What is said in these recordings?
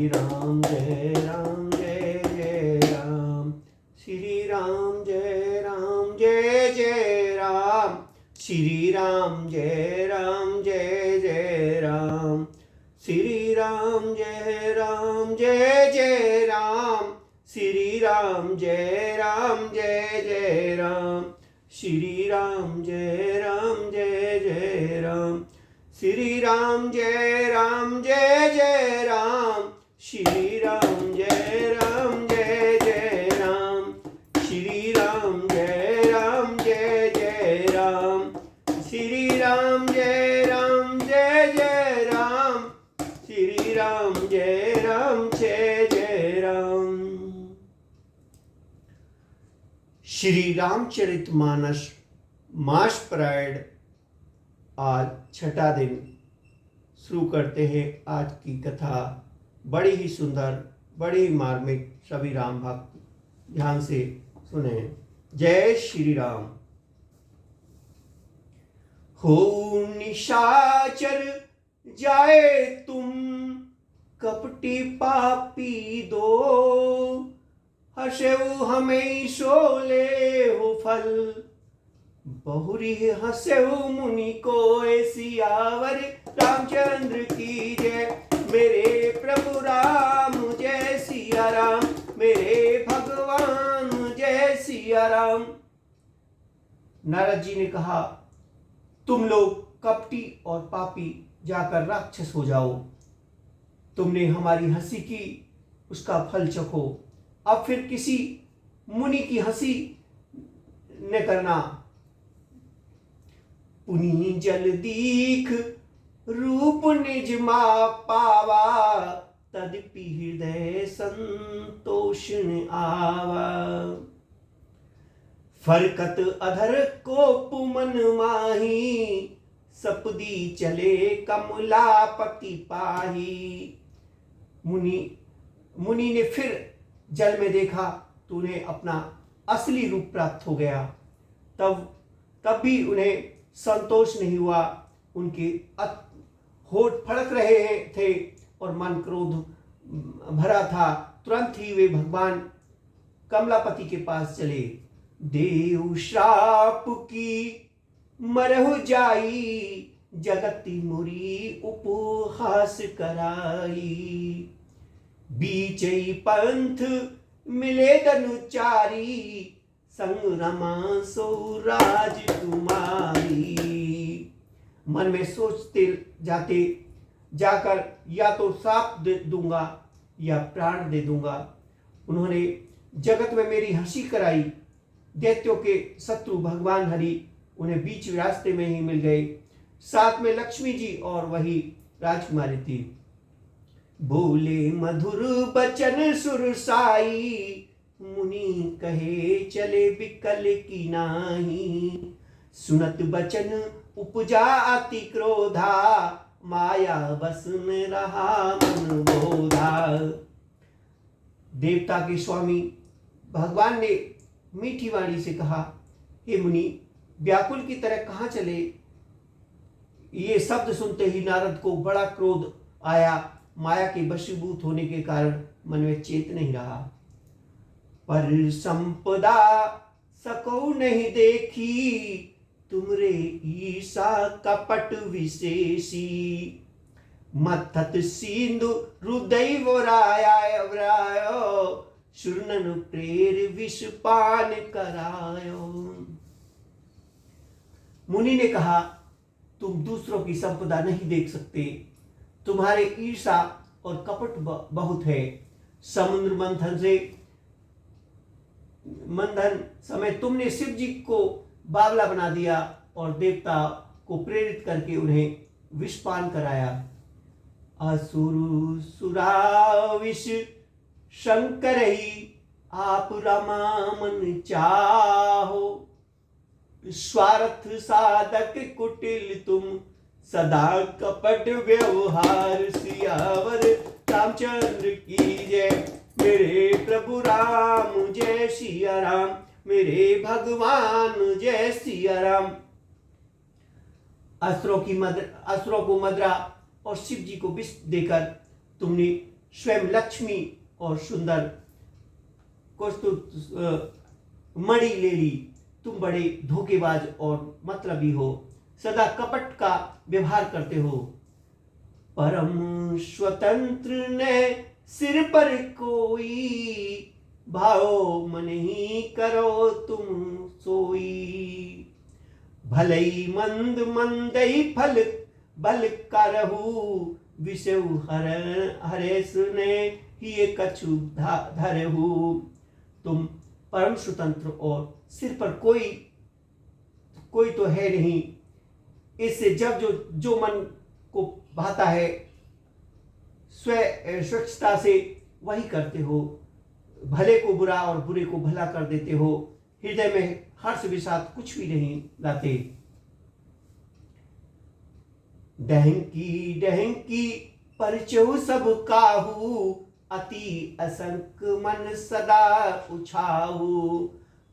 राम जय राम जय जय राम, श्री राम जय राम जय जय राम, श्री राम जय राम जय जय राम, श्री राम जय राम जय जय राम, श्री राम जय राम जय जय राम, श्री राम जय राम जय जय राम, श्री राम जय राम जय जय राम, श्री राम जय राम जय जय राम, श्री राम जय राम जय जय राम, श्री राम जय राम जय जय राम, श्री राम जय राम जय जय राम। श्री रामचरितमानस मास परेड आज छठा दिन शुरू करते हैं। आज की कथा बड़ी ही सुंदर, बड़ी ही मार्मिक। सभी राम भक्त ध्यान से सुने। जय श्री राम। हो निशाचर जाए तुम कपटी पापी दो, हसेऊ हमें सोले हो फल, बहुरी हसेऊ मुनि को सियावर रामचंद्र की जय। मेरे प्रभु राम जय सिया राम, मेरे भगवान जय सिया राम। नारद जी ने कहा, तुम लोग कपटी और पापी जाकर राक्षस हो जाओ। तुमने हमारी हंसी की, उसका फल चखो। अब फिर किसी मुनि की हंसी न करना। पुनि जल दीख रूप निज मा पावा, तदपि हृदय संतोष न आवा। फरकत अधर कोप मन माही, सपदी चले कमलापति पाही। मुनि ने फिर जल में देखा तो उन्हें अपना असली रूप प्राप्त हो गया। तब भी उन्हें संतोष नहीं हुआ। उनके होठ फड़क रहे थे और मन क्रोध भरा था। तुरंत ही वे भगवान कमलापति के पास चले। देव श्राप की मरहु जाई, जगति मुरी उपहास कराई। बीचई पंथ मिले धनुचारी, संग रमा सो राजकुमारी। मन में सोचते जाकर या तो साप दे दूंगा या प्राण दे दूंगा। उन्होंने जगत में मेरी हंसी कराई। दैत्यों के शत्रु भगवान हरि उन्हें बीच रास्ते में ही मिल गए। साथ में लक्ष्मी जी और वही राजकुमारी थी। बोले मधुर बचन सुरसाई, मुनि कहे चले बिकल की नाही। सुनत बचन उपजा अति क्रोधा, माया बस न रहा मन बोधा। देवता के स्वामी भगवान ने मीठी वाणी से कहा, हे मुनि, व्याकुल की तरह कहाँ चले। ये शब्द सुनते ही नारद को बड़ा क्रोध आया। माया के वशीभूत होने के कारण मन में चेत नहीं रहा। पर संपदा सको नहीं देखी, तुमरे ईसा कपट विशेषी। मथत सिंधु हृदय व्रायो, शूर्णन प्रेर विष पान करायो। मुनि ने कहा, तुम दूसरों की संपदा नहीं देख सकते। तुम्हारे ईर्षा और कपट बहुत है। समुद्र मंथन समय तुमने शिव जी को बावला बना दिया और देवता को प्रेरित करके उन्हें विषपान कराया। असुर सुराविष शंकर ही, आप रमामन चाहो। स्वार्थ साधक कुटिल तुम, सदा कपट व्यवहार। सियावर रामचंद्र की जय। मेरे प्रभु राम जय सिया राम, मेरे भगवान जय सिया राम। असुरों को मदरा और शिव जी को विष देकर तुमने स्वयं लक्ष्मी और सुंदर कौस्तुभ मणि ले ली। तुम बड़े धोखेबाज और मतलबी हो, सदा कपट का व्यवहार करते हो। परम स्वतंत्र ने सिर पर कोई, भाओ मन ही करो तुम सोई। भलई मंद मंदई फल बल करहु, विषय हरेश ने ही कछु धरहु। तुम परम स्वतंत्र और सिर पर कोई तो है नहीं। इससे जब जो मन को भाता है स्वच्छता से वही करते हो। भले को बुरा और बुरे को भला कर देते हो। हृदय में हर्ष विषाद कुछ भी नहीं लाते। डहंकी डहंकी परचहु सब काहू, अति असंक मन सदा उछाऊ।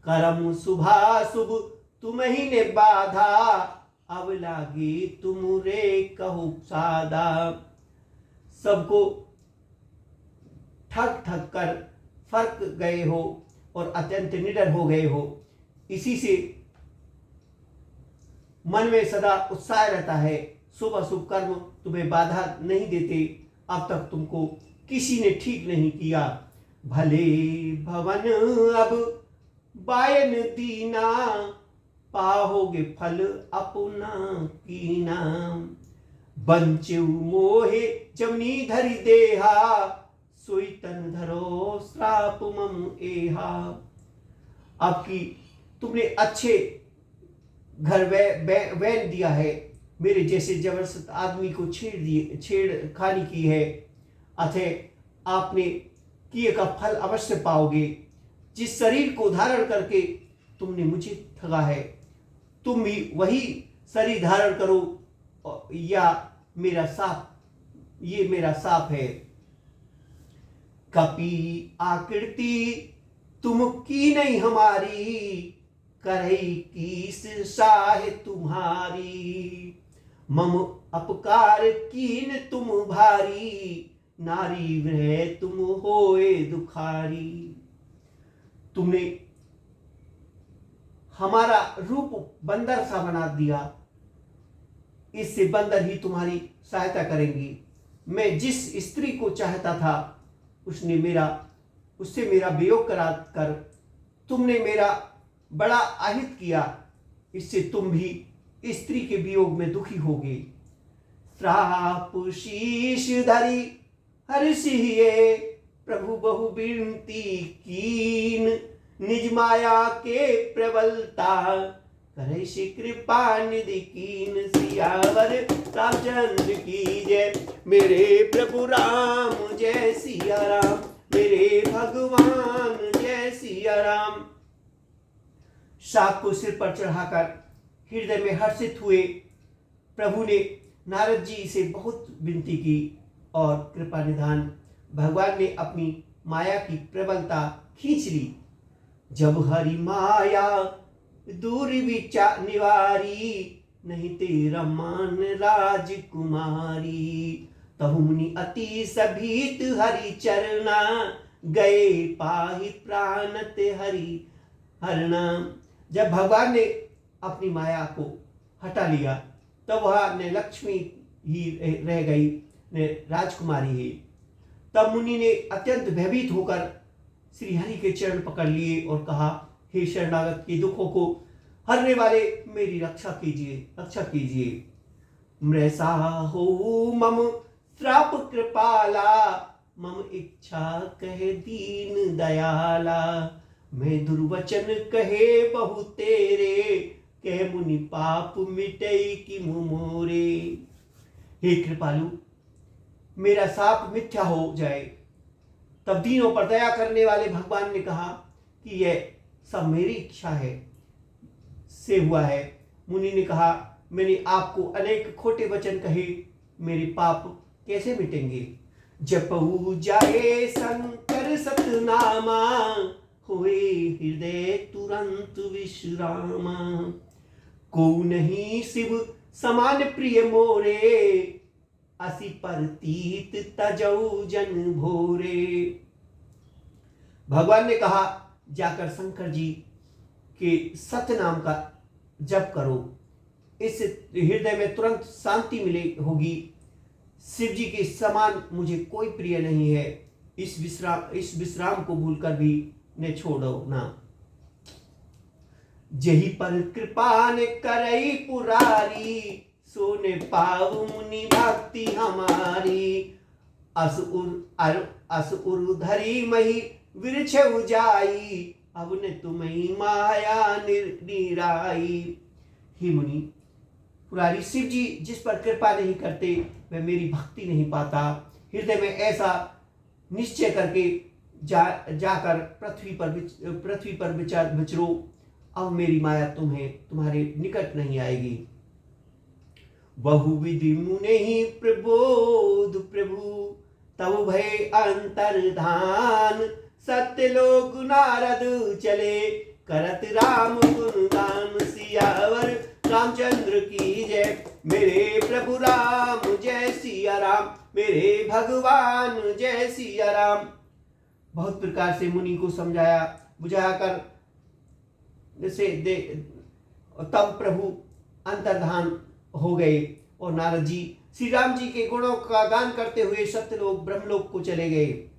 करम शुभाशुभ तुम ही ने बाधा, अब लागी तुम रे कहु सादा। सबको ठग ठग कर फर्क गए हो और अत्यंत निडर हो गए हो। इसी से मन में सदा उत्साह रहता है। शुभ अशुभ कर्म तुम्हें बाधा नहीं देते। अब तक तुमको किसी ने ठीक नहीं किया। भले भवन अब बायन दीना, पाहोगे फल अपना कीना। बंचु मोहे जमनी धरि देहा, सोई तन धरो श्राप मम एहा। अब की तुमने अच्छे घर वैन दिया है, मेरे जैसे जबरदस्त आदमी को छेड़खानी की है, अतः आपने किए का फल अवश्य पाओगे। जिस शरीर को धारण करके तुमने मुझे ठगा है, तुम भी वही शरीर धारण करो या ये मेरा साप है। कपि आकृति तुम की नहीं हमारी, करई कीस साहे तुम्हारी। मम अपकार कीन तुम भारी, नारी वह तुम होए दुखारी। तुमने हमारा रूप बंदर सा बना दिया, इससे बंदर ही तुम्हारी सहायता करेंगी। मैं जिस स्त्री को चाहता था उससे मेरा वियोग करा कर तुमने मेरा बड़ा आहित किया। इससे तुम भी स्त्री के वियोग में दुखी होगे। श्राप शीश धरी हर्षिए, प्रभु बहु विनती कीन। निज माया के प्रबलता, करे श्री कृपा निधि कीन। सियावर रामचंद्र की जय। मेरे प्रभु राम जय सिया राम, मेरे भगवान जय सिया राम। साप को सिर पर चढ़ाकर हृदय में हर्षित हुए प्रभु ने नारद जी से बहुत विनती की और कृपा निधान भगवान ने अपनी माया की प्रबलता खींच ली। जब हरि माया दूर विचार निवारी, नहीं तेरा मान राजकुमारी। तहु मुनि अति सभीत हरि चरना, गए पाहि प्राणत हरि हरना। जब भगवान ने अपनी माया को हटा लिया तब वह न लक्ष्मी ही रह गई न राजकुमारी है। तब मुनि ने अत्यंत भयभीत होकर श्री हरि के चरण पकड़ लिए और कहा, हे शरणागत के दुखों को हरने वाले, मेरी रक्षा कीजिए। मृषा हो मम श्राप कृपाला, मम इच्छा कहे दीन दयाला। मैं दुर्वचन कहे बहु तेरे, कह मुनि पाप मिटई कि मोरे। हे कृपालु, मेरा साप मिथ्या हो जाए। तब दीनों पर दया करने वाले भगवान ने कहा कि यह सब मेरी इच्छा से हुआ है। मुनि ने कहा, मैंने आपको अनेक खोटे वचन कहे, मेरे पाप कैसे मिटेंगे। जपऊ जाए शंकर सतनामा, होए हृदय तुरंत विश्रामा। को नहीं शिव समान प्रिय मोरे, असि परतीत तजौ जन भोरे। भगवान ने कहा, जाकर शंकर जी के सत्य नाम का जप करो, इस हृदय में तुरंत शांति मिले होगी। शिव जी के समान मुझे कोई प्रिय नहीं है। इस विश्राम को भूलकर भी ने छोड़ो ना। जही पर कृपा ने करई पुरारी, सोने पाव मुनि भक्ति हमारी। अस उर धरी मही वृक्ष उजाई, अब ने तुम्हें माया निराई। ही मुनि, पुरारी शिव जी जिस पर कृपा नहीं करते वह मेरी भक्ति नहीं पाता। हृदय में ऐसा निश्चय करके जाकर पृथ्वी पर विचरो। अब मेरी माया तुम्हारे निकट नहीं आएगी। बहुविधि मुने ही प्रबोध प्रभु, तब भय अंतर्धान। सत्यलोक नारद चले, करत राम गुणगान। सियावर रामचंद्र की जय, मेरे प्रभु राम जय सिया राम, मेरे भगवान जय सिया राम। बहुत प्रकार से मुनि को समझाया बुझाकर तब प्रभु अंतर्धान हो गए और नारद जी श्री राम जी के गुणों का गान करते हुए सत्यलोक ब्रह्मलोक को चले गए।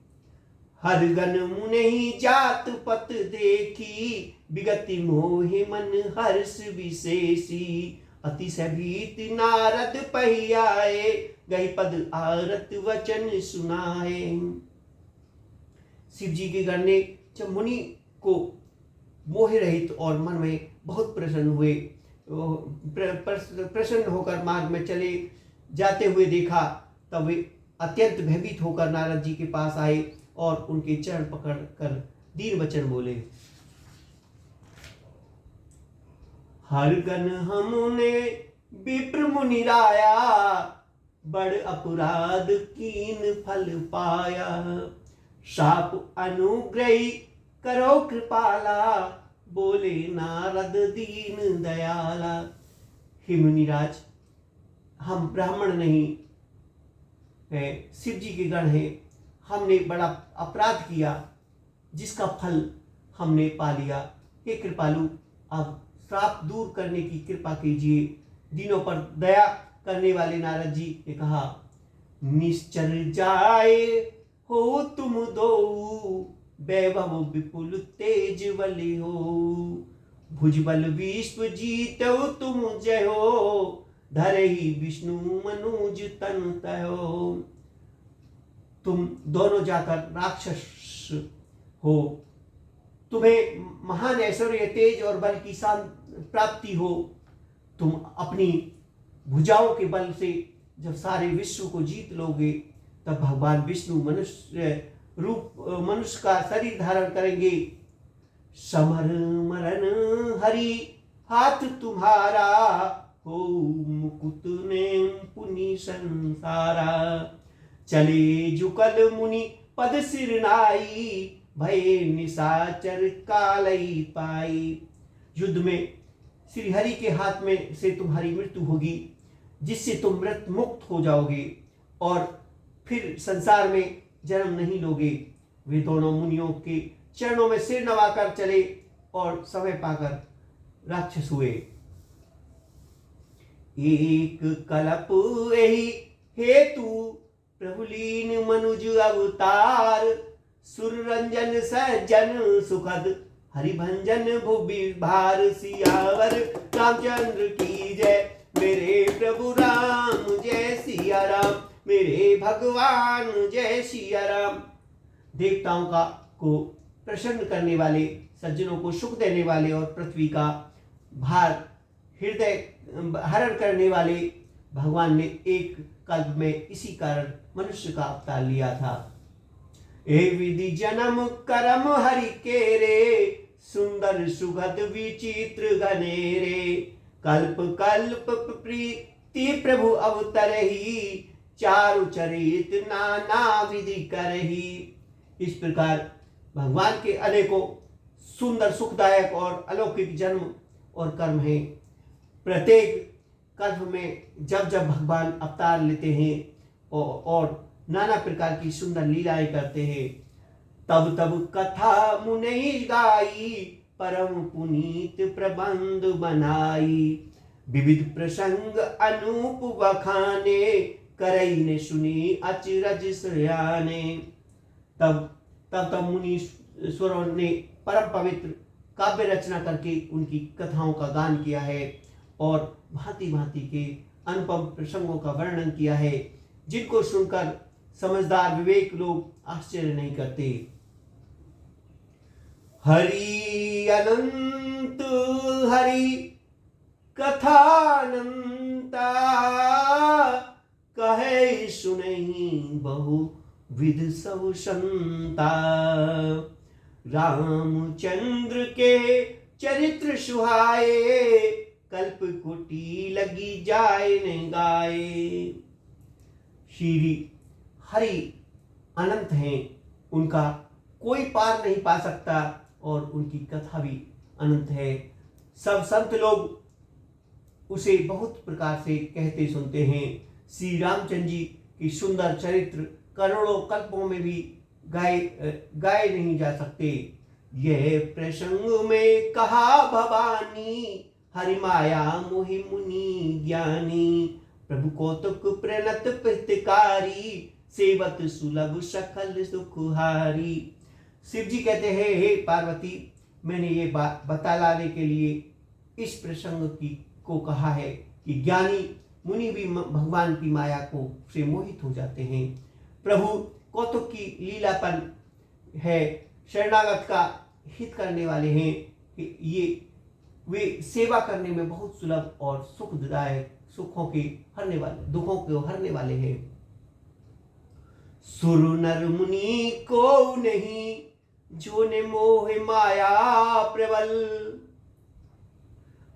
हर गण मुनि जात पत देखी, विगति मोहि मन हर्ष विशेषी। अतिशय भीति नारद पहियाए, गई पद आरत वचन सुनाए। शिव जी के गण ने जब मुनि को मोह रहित और मन में बहुत प्रसन्न हुए, प्रसन्न होकर मार्ग में चले जाते हुए देखा, तब वे अत्यंत भयभीत होकर नारद जी के पास आए और उनके चरण पकड़ कर दीन वचन बोले। हर गण हमने विप्र मुनि राया, बड़ अपराध कीन फल पाया। शाप अनुग्रही करो कृपाला, बोले नारद दीन दयाला। हे मुनिराज, हम ब्राह्मण नहीं है, शिव जी के गण हैं। हमने बड़ा अपराध किया जिसका फल हमने पा लिया। हे कृपालु, आप श्राप दूर करने की कृपा कीजिए। दीनों पर दया करने वाले नारद जी ने कहा, निश्चर जाए हो तुम दो, वैभव विपुल तेज बलि हो। भुजबल विश्व जीतो तुम जय हो, धरहि विष्णु मनुज तन तयो। तुम दोनों जाकर राक्षस हो, तुम्हें महान ऐश्वर्य तेज और बल की प्राप्ति हो। तुम अपनी भुजाओं के बल से जब सारे विश्व को जीत लोगे, तब भगवान विष्णु मनुष्य का शरीर धारण करेंगे। समर मरण हरि हाथ तुम्हारा, हो मुकुट ने पुनि संसारा। चले जुकल मुनि पद सिरनाई, भय निशाचर कालई पाई। युद्ध में श्री हरि के हाथ में से तुम्हारी मृत्यु होगी, जिससे तुम मृत मुक्त हो जाओगे और फिर संसार में जन्म नहीं लोगे। वे दोनों मुनियों के चरणों में सिर नवाकर चले और समय पाकर राक्षस हुए। एक कल्प यही हेतु, प्रभुलीन मनुज अवतार। सुर रंजन सज्जन सुखद, हरिभंजन भुवि भार। सियावर रामचंद्र की जय, मेरे प्रभु राम जय सिया राम, मेरे भगवान जय सिया राम। देवताओं को प्रसन्न करने वाले, सज्जनों को सुख देने वाले और पृथ्वी का भार हृदय हरण करने वाले भगवान ने एक कल्प में इसी कारण मनुष्य का अवतार लिया था। ए विधि जन्म करम हरि के रे, सुंदर सुगध विचित्र घनेरे। कल्प कल्प प्रीति प्रभु अवतरही, चारु चरित नाना विधि करही। इस प्रकार भगवान के अनेकों सुंदर सुखदायक और अलौकिक जन्म और कर्म हैं। प्रत्येक कल्प में जब जब भगवान अवतार लेते हैं, और नाना प्रकार की सुंदर लीलाएं करते हैं। तब तब कथा मुनि गाई, परम पुनीत प्रबंध बनाई। विविध प्रसंग अनूप बखाने, करई ने सुनी अचरज सयाने। तब तब मुनि स्वरों ने परम पवित्र काव्य रचना करके उनकी कथाओं का गान किया है और भांति भांति के अनुपम प्रसंगों का वर्णन किया है, जिनको सुनकर समझदार विवेक लोग आश्चर्य नहीं करते। हरि अनंत हरि कथानंता, कहे सुनहि बहु विध सब संता। रामचंद्र के चरित्र सुहाए, कल्प कोटि लगी जाए न गाए। श्री हरि अनंत हैं, उनका कोई पार नहीं पा सकता और उनकी कथा भी अनंत है। सब संत लोग उसे बहुत प्रकार से कहते सुनते हैं। श्री रामचंद्र जी की सुंदर चरित्र करोड़ों कल्पों में भी गाए नहीं जा सकते। यह प्रसंग में कहा भवानी, हरि माया मोहि मुनि ज्ञानी। प्रभु कौतुक प्रणत प्रतिकारी, सेवत सुलभ सकल सुखहारी। शिव जी कहते हैं, हे पार्वती, मैंने ये बात बतलाने के लिए इस प्रसंग को कहा है कि ज्ञानी मुनि भी भगवान की माया को से मोहित हो जाते हैं। प्रभु कौतुक की लीलापन है, शरणागत का हित करने वाले हैं। ये वे सेवा करने में बहुत सुलभ और सुखदायक, सुखों के हरने वाले, दुखों को हरने वाले हैं। सुर नर मुनि को नहीं, जो ने मोह माया प्रबल।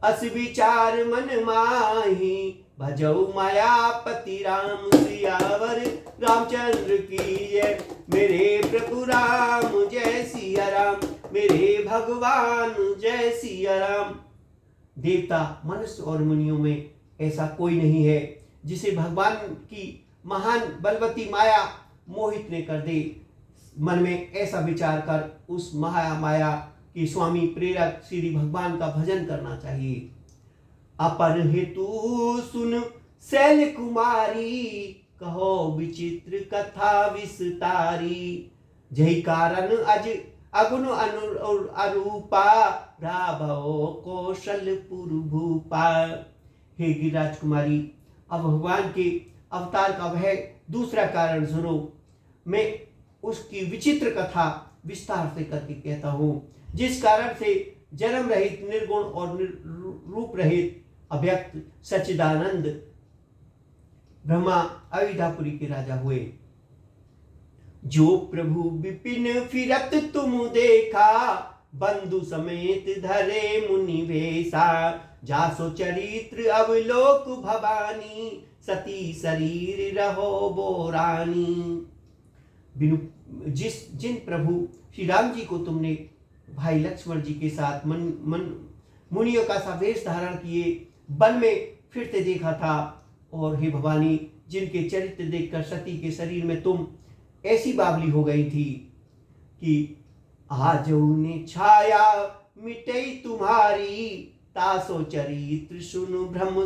अस विचार मन माही, भजऊ मायापति राम। सियावर रामचंद्र की जय, मेरे प्रभु राम जय सिया राम। मेरे भगवान जय सिया राम। देवता, मनुष्य और मुनियों में ऐसा कोई नहीं है जिसे भगवान की महान बलवती माया मोहित ने कर दे। मन में ऐसा विचार कर उस माया की स्वामी प्रेरक श्री भगवान का भजन करना चाहिए। अपर हेतु सुन शैल कुमारी, कहो विचित्र कथा विस्तारी। जही कारण अज अगुण अरूपा, राभव कौशलपुर भूपा। हे गिरिराज कुमारी, अब भगवान के अवतार का वह दूसरा कारण सुनो। मैं उसकी विचित्र कथा विस्तार से करके कहता हूँ, जिस कारण से जन्म रहित, निर्गुण और रूप रहित अव्यक्त सच्चिदानंद ब्रह्मा अविद्यापुरी के राजा हुए। जो प्रभु विपिन फिरत तुम देखा, बंधु समेत धरे मुनि वेशा। जासो चरित्र अवलोक भवानी, सती शरीर रहो बोरानी। जिन प्रभु श्री राम जी को तुमने भाई लक्ष्मण जी के साथ मुनियों का सा वेश धारण किए वन में फिरते देखा था, और हे भवानी, जिनके चरित्र देखकर सती के शरीर में तुम ऐसी बावली हो गई थी कि आज ने छाया मिटई तुम्हारी। तासो चरित्र सुनु ब्रह्म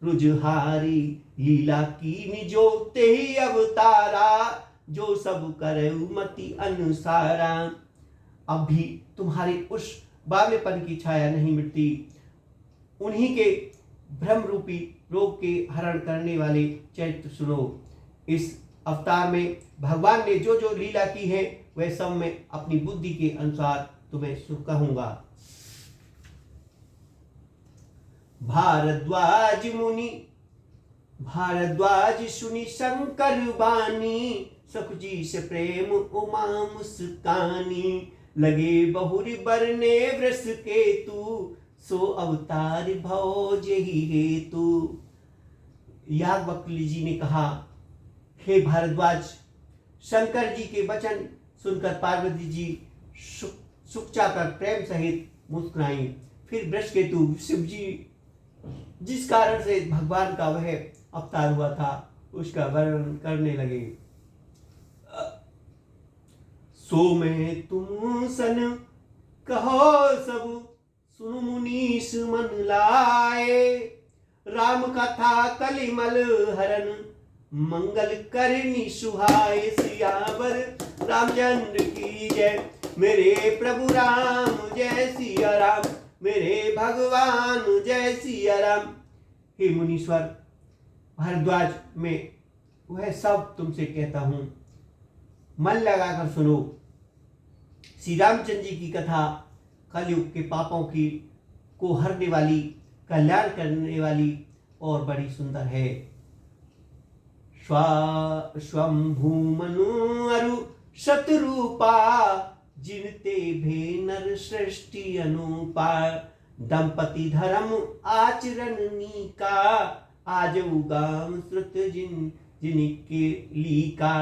रुजहारी। लीला की निजो ते ही अवतारा, जो सब करे मति अनुसारा। अब भी तुम्हारी उस बावलेपन की छाया नहीं मिटती। उन्हीं के भ्रम रूपी रोग के हरण करने वाले चरित्र सुनो। इस अवतार में भगवान ने जो जो लीला की है वह सब मैं अपनी बुद्धि के अनुसार तुम्हें कहूंगा। भारद्वाज मुनि भारद्वाज सुनि शंकर बानी। सखजी से प्रेम उमा मुस्कानी। लगे बहुरी बरने वृष केतु, सो अवतार भव जेहि हेतु। याज्ञवल्क्य जी ने कहा, हे भारद्वाज, शंकर जी के वचन सुनकर पार्वती जी सुखचा कर प्रेम सहित मुस्कुराई। फिर वृषकेतु शिव जी जिस कारण से भगवान का वह अवतार हुआ था, उसका वर्णन करने लगे। सो में तुम सन कहो सब सुन मुनीष मन लाए, राम कथा कलिमल हरन मंगल करनी सुहाए। सियावर रामचंद्र की जय, मेरे प्रभु राम जय सिया राम, मेरे भगवान जय सिया राम। हे मुनीश्वर, भारद्वाज में वह सब तुमसे कहता हूं, मन लगाकर सुनो। श्री रामचंद्र जी की कथा कलयुग के पापों की को हरने वाली, कल्याण करने वाली और बड़ी सुंदर है। स्वंभू मनु अरु शतरूपा, जिनते भे नर सृष्टि अनुपा। दंपति धर्म आचरण नीका, आज उगाम श्रुत जिनके लीका।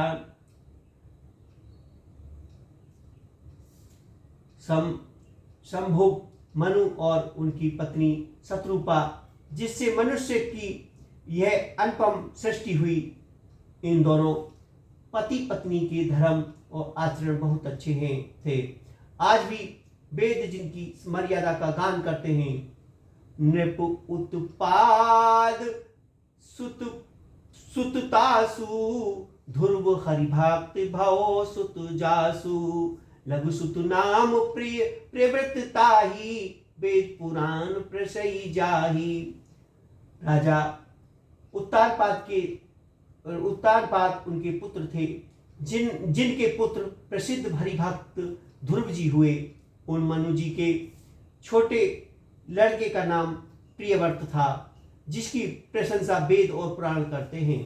शंभु मनु और उनकी पत्नी शत्रुपा, जिससे मनुष्य की यह अनुपम सृष्टि हुई, इन दोनों पति पत्नी के धर्म और आचरण बहुत अच्छे हैं थे। आज भी वेद जिनकी मर्यादा का गान करते हैं। नृप उत्पाद सुततासु, ध्रुव हरिभक्त भव सुत जासु। लघु सुत नाम प्रिय प्रवृत्ताही, वेद पुराण प्रसई जाही। राजा उत्तानपाद उनके पुत्र थे, जिनके पुत्र प्रसिद्ध हरिभक्त ध्रुव जी हुए। उन मनु जी के छोटे लड़के का नाम प्रियव्रत था, जिसकी प्रशंसा वेद और पुराण करते हैं।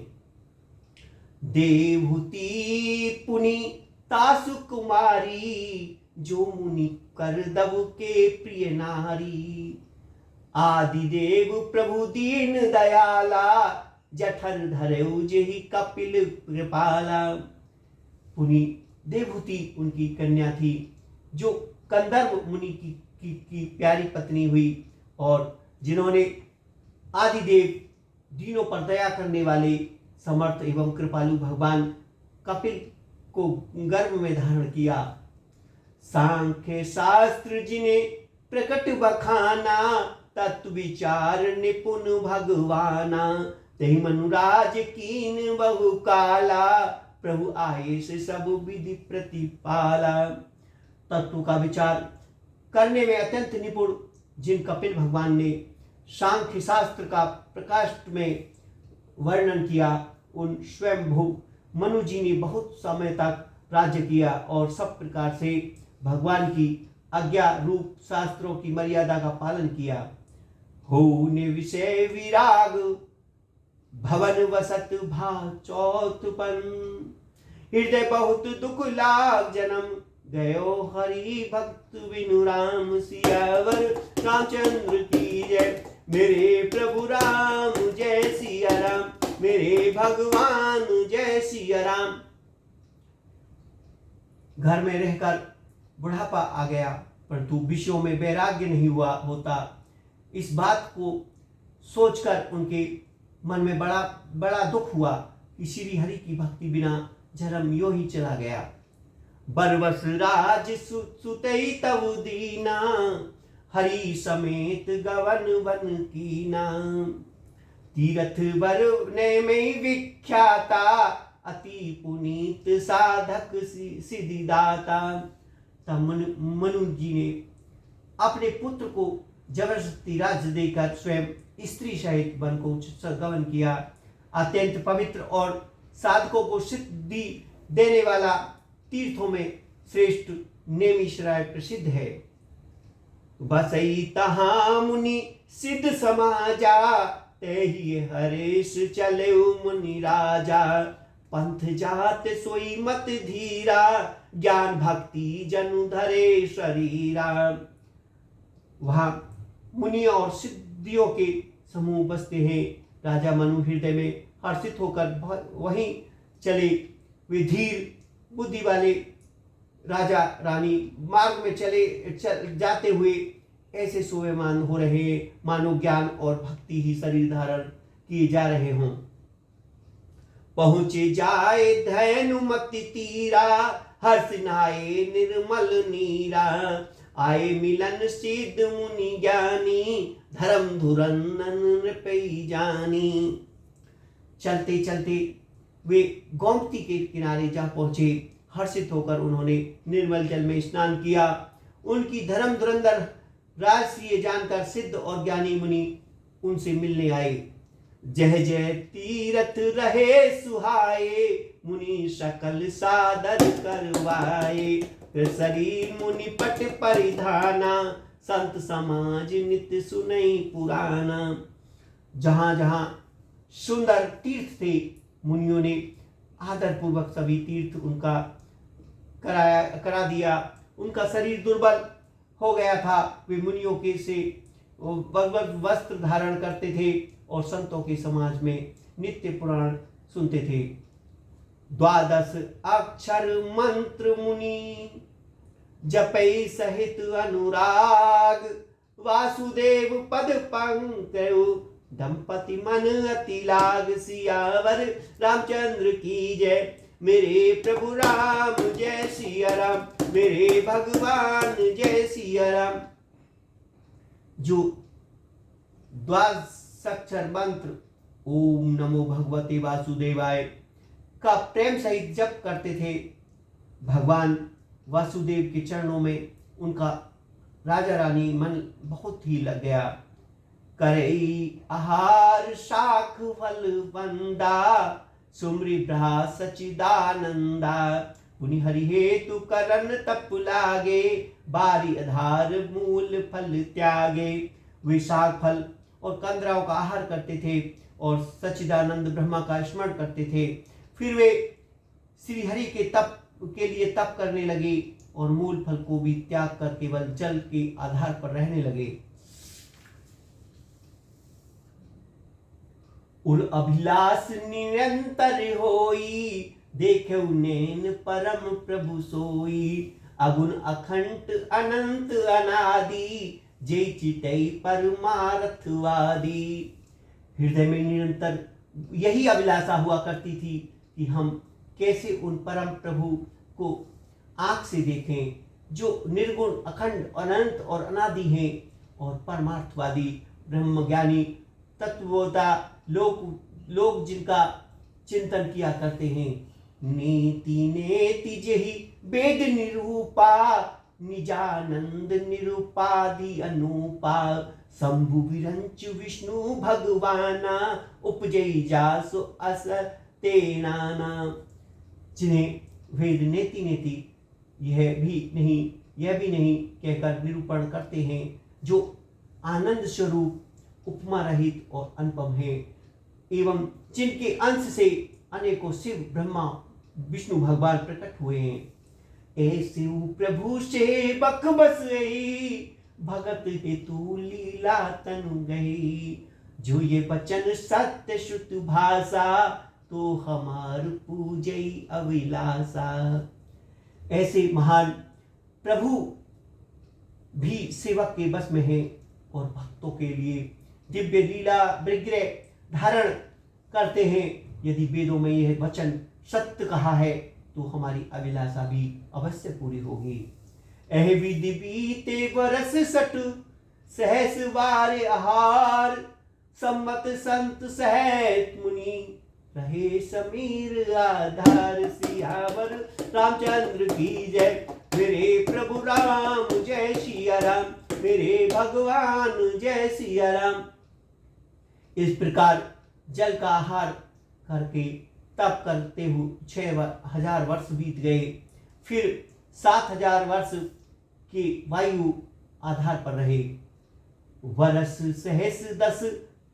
देवहूति पुनि तासु कुमारी, जो मुनि कर दब के प्रिय नारी। आदिदेव प्रभु दीन दयाला, जठर धरेउ जेहि कपिल कृपाला। पुनि देवहूति उनकी कन्या थी, जो कंदर्व मुनि की प्यारी पत्नी हुई, और जिन्होंने आदिदेव दीनों पर दया करने वाले समर्थ एवं कृपालु भगवान कपिल को गर्भ में धारण किया। सांख्य शास्त्र जिन्हें प्रकट बखाना, तत्व विचार निपुण भगवाना। तहि मनुराज कीन बहु काला, प्रभु आये से सब विधि प्रतिपाला। तत्व का विचार करने में अत्यंत निपुण जिन कपिल भगवान ने सांख्य शास्त्र का प्रकाश में वर्णन किया, उन स्वयंभू मनु जी ने बहुत समय तक राज्य किया और सब प्रकार से भगवान की आज्ञा रूप शास्त्रों की मर्यादा का पालन किया। हो विषय विराग भवन वसत भा चौथपन, हृदय बहुत दुख लाग जन्म गयो हरि भक्त बिनु राम। सियावर रामचंद्र की जय, मेरे प्रभु राम जय सिया राम, मेरे भगवान जय सिया राम। घर में रहकर बुढ़ापा आ गया, परंतु विषयों में वैराग्य नहीं हुआ होता। इस बात को सोचकर उनके मन में बड़ा दुख हुआ कि श्री हरि की भक्ति बिना जन्म यो ही चला गया। बरबस राज सुतई तब दीना, हरि समेत गवन वन कीना। तीरथ बरने में विख्याता, अति पुनीत साधक सिद्धिदाता। तब मनु जी ने अपने पुत्र को जबरदस्ती राज्य देकर स्वयं स्त्री सहित वन को गमन किया। अत्यंत पवित्र और साधकों को सिद्धि देने वाला तीर्थों में श्रेष्ठ नेमिषराय प्रसिद्ध है। बसई तहां मुनि सिद्ध समाजा, तेहि हरेश चले मुनि राजा। पंथ जात सोई मत धीरा, ज्ञान भक्ति जनु धरे शरीरा। वहां मुनि और सिद्धियों के समूह बसते हैं। राजा मनु हृदय में हर्षित होकर वहीं चले। वे धीर बुद्धि वाले राजा रानी मार्ग में जाते हुए ऐसे सोएमान हो रहे, मानो ज्ञान और भक्ति ही शरीर धारण किए जा रहे हों। पहुँचे जाए धैनुमति तीरा, हर्ष नाए निर्मल नीरा। आए मिलन सिद्ध मुनि ज्ञानी, धर्म धुरंदन नृपै जानी। चलते चलते वे गोमती के किनारे जा पहुंचे। हर्षित होकर उन्होंने निर्मल जल में स्नान किया। उनकी धर्म धुरंधर राजसी जानकर सिद्ध और ज्ञानी मुनि उनसे मिलने आए। जय जय तीरथ रहे सुहाए, मुनि सकल सादर करवाए। फिर शरीर मुनि पट परिधाना, संत समाज नित्य सुनई पुराना। जहां जहां सुंदर तीर्थ थे, मुनियों ने आदर पूर्वक सभी तीर्थ उनका करा दिया। उनका शरीर दुर्बल हो गया था। वे मुनियों के से भगवत वस्त्र धारण करते थे और संतों के समाज में नित्य पुराण सुनते थे। 12 अक्षर मंत्र मुनि, जपै सहित अनुराग। वासुदेव पद पंकज, दंपति मन अति लाग। सियावर रामचंद्र की जय, मेरे प्रभु राम जय सिया राम, मेरे भगवान जय सिया राम। जो 12 अक्षर मंत्र ओम नमो भगवते वासुदेवाय का प्रेम सहित जप करते थे, भगवान वासुदेव के चरणों में उनका राजा रानी मन बहुत ही लग गया। करई आहार शाख फल बंदा, सुमरि ब्रहा सचिदानंदा। पुनि हरि हेतु करन तप लागे, बारी आधार मूल फल त्यागे। वे शाख फल और कंदराओं का आहार करते थे और सच्चिदानंद ब्रह्मा का स्मरण करते थे। फिर वे श्री हरि के तप के लिए तप करने लगे और मूल फल को भी त्याग कर केवल जल के आधार पर रहने लगे। उर अभिलाष निरंतर होई, देखे नैन परम प्रभु सोई। अगुण अखंड अनंत अनादि, जय चितई परमार्थवादी। हृदय में निरंतर यही अभिलाषा हुआ करती थी कि हम कैसे उन परम प्रभु को आंख से देखें, जो निर्गुण अखंड अनंत और अनादि हैं और परमार्थवादी ब्रह्मज्ञानी तत्वता लोग जिनका चिंतन किया करते हैं। नीति नेति जेहि वेद निरूपा, निजानंद निरूपादि अनूपा। शंभु विरंच विष्णु भगवाना, उपजई जासो अस तेनाना। जिन्हें वेद नेति नेति यह भी नहीं कहकर निरूपण करते हैं, जो आनंद स्वरूप उपमा रहित और अनुपम है, एवं जिनके अंश से अनेकों शिव ब्रह्मा विष्णु भगवान प्रकट हुए हैं। ऐसे प्रभु सेवक बस गई, भगत हेतु लीला तनु गई। जो ये वचन सत्य शुद्ध भाषा, तो हमार पूजई अभिलाषा। ऐसे महान प्रभु भी सेवक के बस में है और भक्तों के लिए दिव्य लीला विग्रह धारण करते हैं। यदि वेदों में यह वचन सत्य कहा है तो हमारी अभिलाषा भी अवश्य पूरी होगी। एह विधि बीते बरस सठ, सहस वार आहार। सम्मत संत सहत मुनि, रहे समीर आधार। सियावर रामचंद्र की जय, मेरे प्रभु राम जय सिया राम, मेरे भगवान जय सिया राम। इस प्रकार जल का आहार करके तप करते हुए 6000 वर्ष बीत गए। फिर 7000 वर्ष के वायु आधार पर रहे। वर्ष सहस 10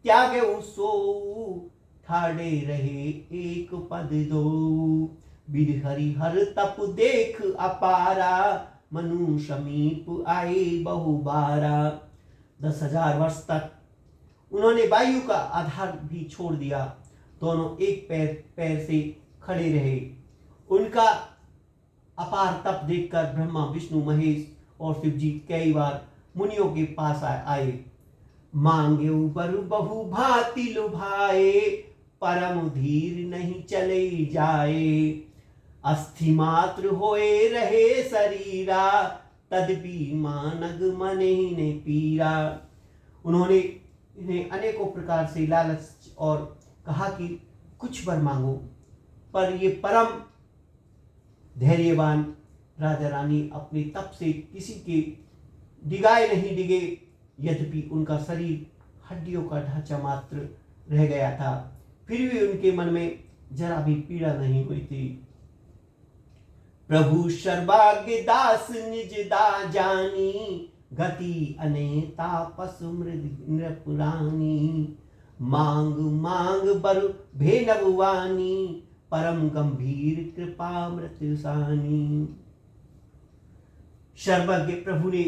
त्यागे सो, ठाड़े रहे एक पद दो। बिर हरि हर तप देख अपारा, मनु समीप आए बहु बारा। 10,000 वर्ष तक उन्होंने वायु का आधार भी छोड़ दिया। दोनों एक पैर से खड़े रहे। उनका अपार तप देखकर ब्रह्मा विष्णु महेश और शिव जी कई बार मुनियों के पास आए। मांगे ऊपर बहु भांति लुभाए, परम धीर नहीं चले जाए। अस्थि मात्र होए रहे शरीरा, तदपि मानग मने ने पीरा। उन्होंने इन्हें अनेकों प्रकार से लालच और कहा कि कुछ वर मांगो, पर ये परम धैर्यवान राजा रानी अपने तप से किसी के डिगाए नहीं डिगे, यद्यपि उनका शरीर हड्डियों का ढांचा मात्र रह गया था, फिर भी उनके मन में जरा भी पीड़ा नहीं हुई थी। प्रभु सर्वाग्य दास निज दा जानी, गति अनेता पशु नृपुरानी। मांग मांग बर भेनवानी, परम गंभीर कृपा मृत्युसानी। सर्वज्ञ प्रभु ने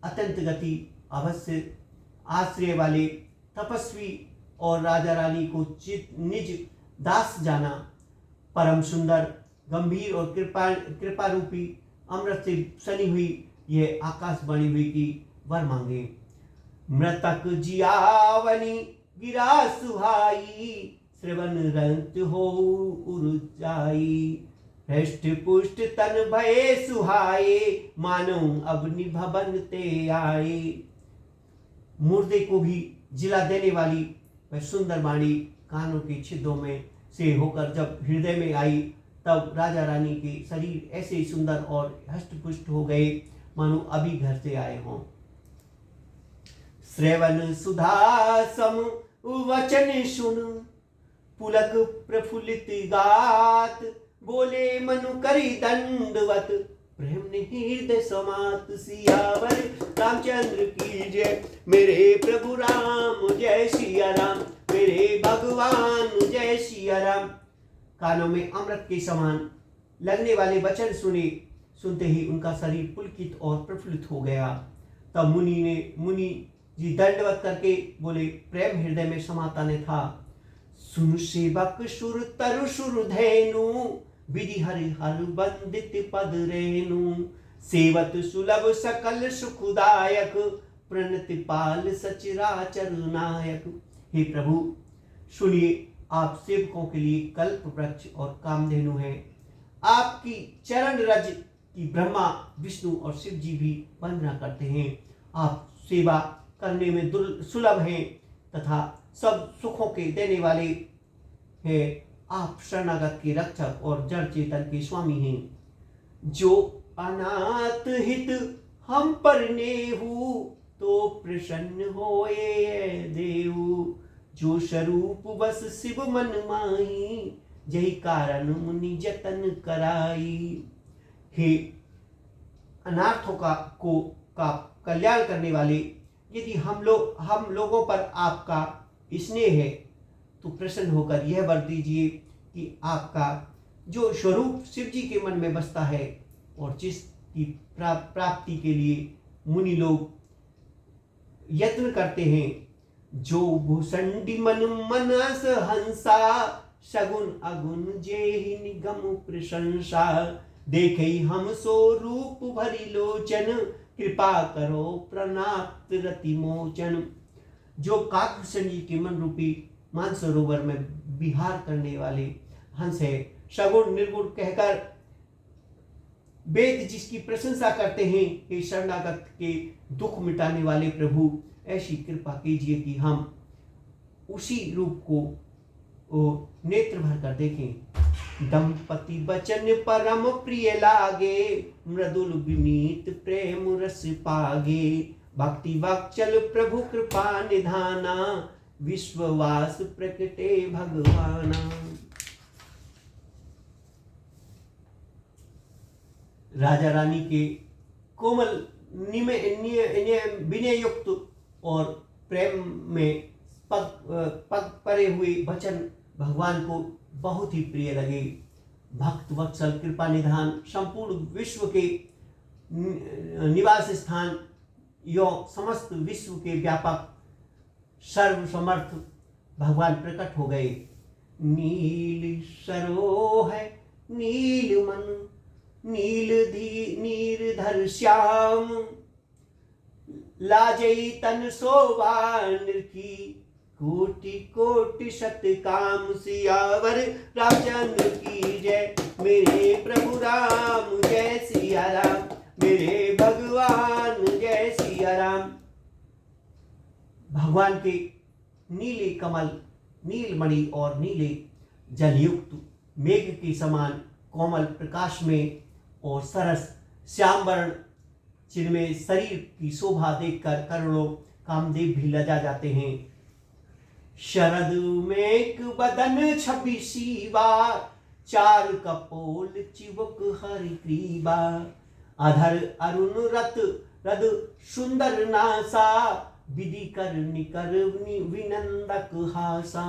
अत्यंत गति अवश्य आश्रय वाले तपस्वी और राजा रानी को निज दास जाना। परम सुंदर गंभीर और कृपा रूपी अमृत से सनी हुई यह आकाशवाणी हुई कि वर मांगे। मृतक जियावनी गिरा सुहाई, श्रवण रंत हो उरुचाई। हृष्ट पुष्ट तन भये सुहाए, मानो अग्नि भवन ते आए। मुर्दे को भी जिला देने वाली वह सुंदर वाणी कानों के छिद्रों में से होकर जब हृदय में आई, तब राजा रानी के शरीर ऐसे ही सुंदर और हष्टपुष्ट हो गए मानो अभी घर से आए हों। श्रवण सुधा सम वचन सुन, पुलक प्रफुल्लित गात। बोले मनु करी दंडवत, प्रेम ने हृदय समात। सियावर रामचंद्र की जय, मेरे प्रभु राम जय सिया राम, मेरे भगवान जय सिया राम। कानों में अमृत के समान लगने वाले वचन सुनते ही उनका शरीर पुलकित और प्रफुल्लित हो गया। तब मुनि जी दंडवत करके बोले, प्रेम हृदय में समाता ने था। सुन सेवक सुर तरु सुर धैनु, विधि हरि हर वंदित पद रेणु। सेवत सुलभ सकल सुखदायक, प्रणति पाल सचराचर नायक। हे प्रभु सुनिए, आप सेवकों के लिए कल्प वृक्ष और कामधेनु हैं। आपकी चरण रज की ब्रह्मा विष्णु और शिव जी भी वंदना करते हैं। आप सेवा करने में सुलभ हैं तथा सब सुखों के देने वाले हैं। आप शरणागत के रक्षक और जड़ चेतन के स्वामी हैं। जो अनाथ हित हम पर नेहु, तो प्रसन्न होए देहु। जो स्वरूप बस शिव मन माही, जही कारण मुनि जतन कराई। हे अनार्थों का कल्याण करने वाले, यदि हम लोगों पर आपका स्नेह है तो प्रसन्न होकर यह वर दीजिए कि आपका जो स्वरूप शिव जी के मन में बसता है और जिसकी प्राप्ति के लिए मुनि लोग यत्न करते हैं। जो भूषंडी मन मनस हंसा, सगुन अगुन जेहि निगम प्रशंसा। देखे हम सो रूप भरी लोचन, कृपा करो प्रणाप्त रति मोचन। जो काकभूषण जी के मन रूपी मानसरोवर में विहार करने वाले हंस है, सगुण निर्गुण कहकर वेद जिसकी प्रशंसा करते हैं। हे शरणागत के दुख मिटाने वाले प्रभु, ऐसी कृपा कीजिए कि हम उसी रूप को नेत्र भर कर देखें। दंपति बचन परम प्रिय लागे, मृदुल विनीत प्रेम रस पागे। भक्ति वाक्चल प्रभु कृपा निधाना, विश्ववास प्रकटे भगवाना। राजा रानी के कोमल विनय युक्त और प्रेम में पग परे हुए वचन भगवान को बहुत ही प्रिय लगे। भक्त वत्सल कृपा निधान, संपूर्ण विश्व के निवास स्थान, यो समस्त विश्व के व्यापक सर्व समर्थ भगवान प्रकट हो गए। नील सरोह नील मन, नीलधर श्याम। लाजई तन शोभा निरखी, कोटि कोटि शत काम सियावर रामचंद्र की जय। मेरे प्रभु राम जय सिया राम, मेरे भगवान जय सिया राम। भगवान के नीले कमल, नीलमणि और नीले जलयुक्त मेघ के समान कोमल प्रकाश में और सरस श्याम वर्ण जिनमें शरीर की शोभा देखकर करोड़ों कामदेव भी लजा जाते हैं। शरद मेघ बदन छवि शिवा, चार कपोल चिबुक हरि ग्रीवा। अधर अरुण रत रद सुंदर नासा, विधि कर निकर विनंदक हासा।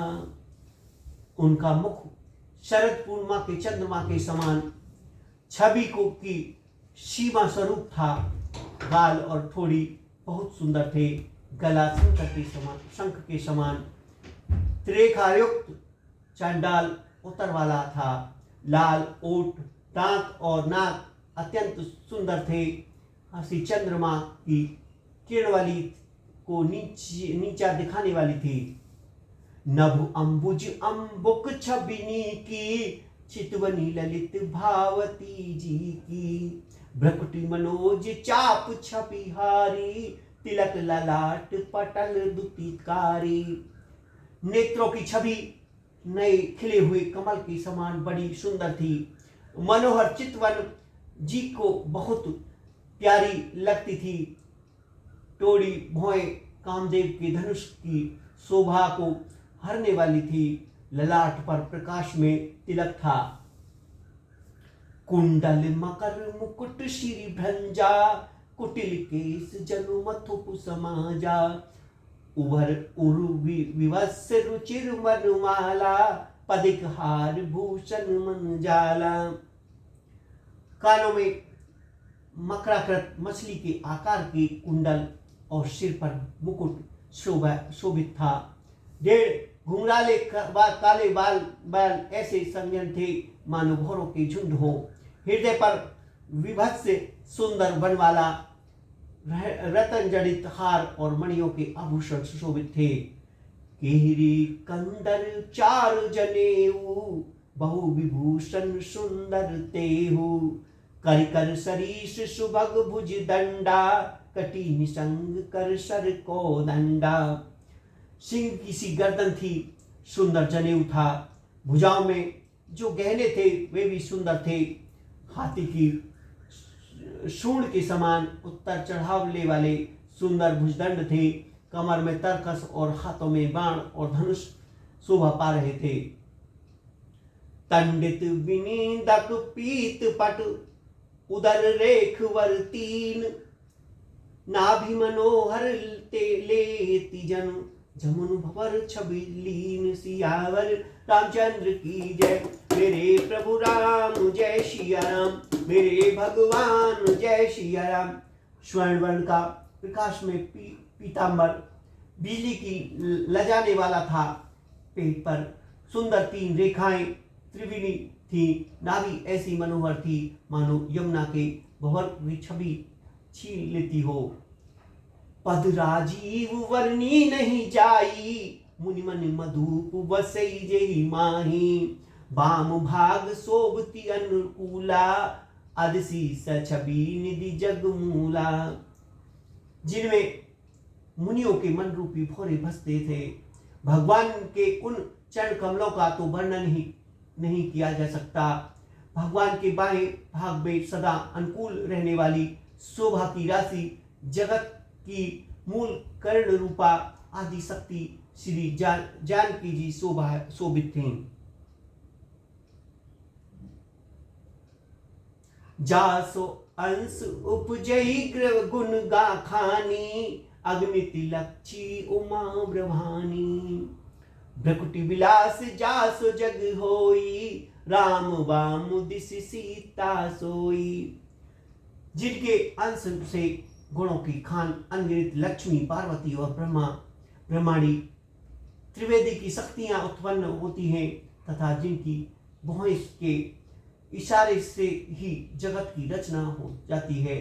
उनका मुख शरद पूर्णिमा के चंद्रमा के समान छवि को की सीमा स्वरूप था। गाल और ठोड़ी बहुत सुंदर थे। गला शंख के समान त्रिरेखायुक्त चांडाल उत्तर वाला था। लाल ओठ, दांत और नाक अत्यंत सुंदर थे। हंसी चंद्रमा की किरण वाली को नीचा दिखाने वाली थी। नभ अंबुज अंबुक छबिनी की, चितवनी ललित भावती जी की। भ्रकुटी मनोज चाप छपिहारी, तिलक ललाट पटल दुतिकारी। नेत्रों की छवि नए खिले हुए कमल के समान बड़ी सुंदर थी। मनोहर चितवन जी को बहुत प्यारी लगती थी। टोड़ी भौएं कामदेव के धनुष की शोभा को हरने वाली थी। ललाट पर प्रकाश में तिलक था। कुंडल मकर मुकुट श्री भंजा, कुटिल केस जनु मथुप समाजा। उभर उरु विवस रुचिर मनुमाला, पदिक हार भूषण मन जाला। कानों में मकराकृत मछली के आकार के कुंडल और सिर पर मुकुट शोभित था। 1.5 घुंघराले काले बाल ऐसे संजन थे मानो भौरों के झुंड हो। हृदय पर विभत्स सुंदर बन वाला रतन जड़ित हार और मणियों के आभूषण सुशोभित थे। केहरी कंदर चार जनेऊ, बहु विभूषण सुंदर तेहु। कर कर सरीस सुभग भुज दंडा, कटी निसंग कर सर को दंडा। सिंह की सी गर्दन थी, सुंदर जनेऊ था। भुजाओं में जो गहने थे वे भी सुंदर थे। हाथी की सूंड के समान उत्तर चढ़ावले वाले सुंदर भुजदंड थे। कमर में तरकस और हाथों में बाण और धनुष शोभा पा रहे थे। तंडित विनीदक पीत पट, उदर रेख वर तीन। नाभि मनोहर लेति जन, जमुन भवर छवि लीन। सियावर रामचंद्र की जय। मेरे प्रभु राम जय सिया राम, मेरे भगवान जय सिया राम। स्वर्ण वर्ण का प्रकाश में पीतांबर बिजली की लजाने वाला था। पेट पर सुंदर 3 रेखाएं त्रिवेणी थी। नाभि ऐसी मनोहर थी मानो यमुना के भंवर की छवि छीन लेती हो। पद राजीव वर्णी नहीं जाई, मुनि मन मधुप बसई जेहि माही। बाम भाग शोभती अनुकूला, अदसी छवि निधि जगमूला। जिनमें मुनियों के मन रूपी भौरे बसते थे। भगवान के उन चरण कमलों का तो वर्णन ही नहीं किया जा सकता। भगवान के बाएं भाग में सदा अनुकूल रहने वाली शोभा की राशि जगत की मूल कर्ण रूपा आदि शक्ति श्री जानकी जी शोभित थीं। जासो अंश उपजई गुण गाखानी, अग्नित लक्षी उमा ब्रह्मानी। भ्रकुटि विलास जासो जग होई, राम वाम दिस सीता सोई। जिनके अंश से गुणों की खान अनगिनत लक्ष्मी, पार्वती और ब्रह्माणी त्रिवेदी की शक्तियां उत्पन्न होती हैं तथा जिनकी भौहें के इशारे से ही जगत की रचना हो जाती है,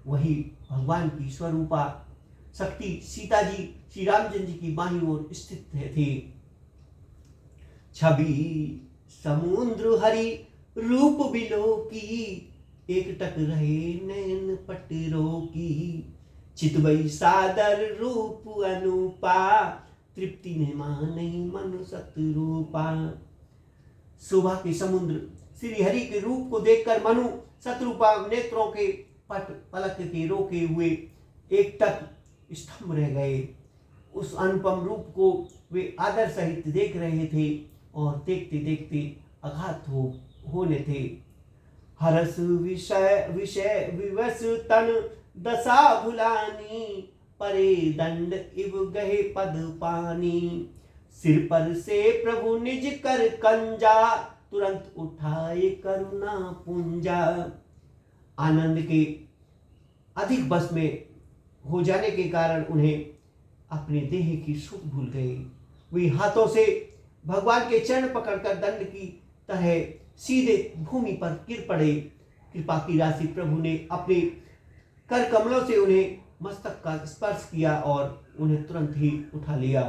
वही भगवान की स्वरूपा शक्ति सीता जी श्री रामचंद्र जी की बाईं ओर स्थित थे। छवि समुद्र हरि रूप बिलो की, एक टक रहे नैन पटरो की। चितवई सादर रूप अनुपा, तृप्ति ने माने मन सतरूपा। शोभा के समुद्र श्री हरि के रूप को देखकर मनु शत्रुपा नेत्रों के पलक के रोके हुए एक टक स्तंभ रह गए। उस अनुपम रूप को वे आदर सहित देख रहे थे और देखते देखते आघात होने थे। हरस विषय विषय विवश तन दशा भुलानी, परे दंड इव गहे पद पानी। सिर पर से प्रभु निज कर कंजा, तुरंत उठाए करुणा पुंजा। आनंद के अधिक बस में हो जाने के कारण उन्हें अपने देह की सुख भूल गए। वे हाथों से भगवान के चरण पकड़कर दंड की तरह सीधे भूमि पर गिर पड़े। कृपा की राशि प्रभु ने अपने कर कमलों से उन्हें मस्तक का स्पर्श किया और उन्हें तुरंत ही उठा लिया।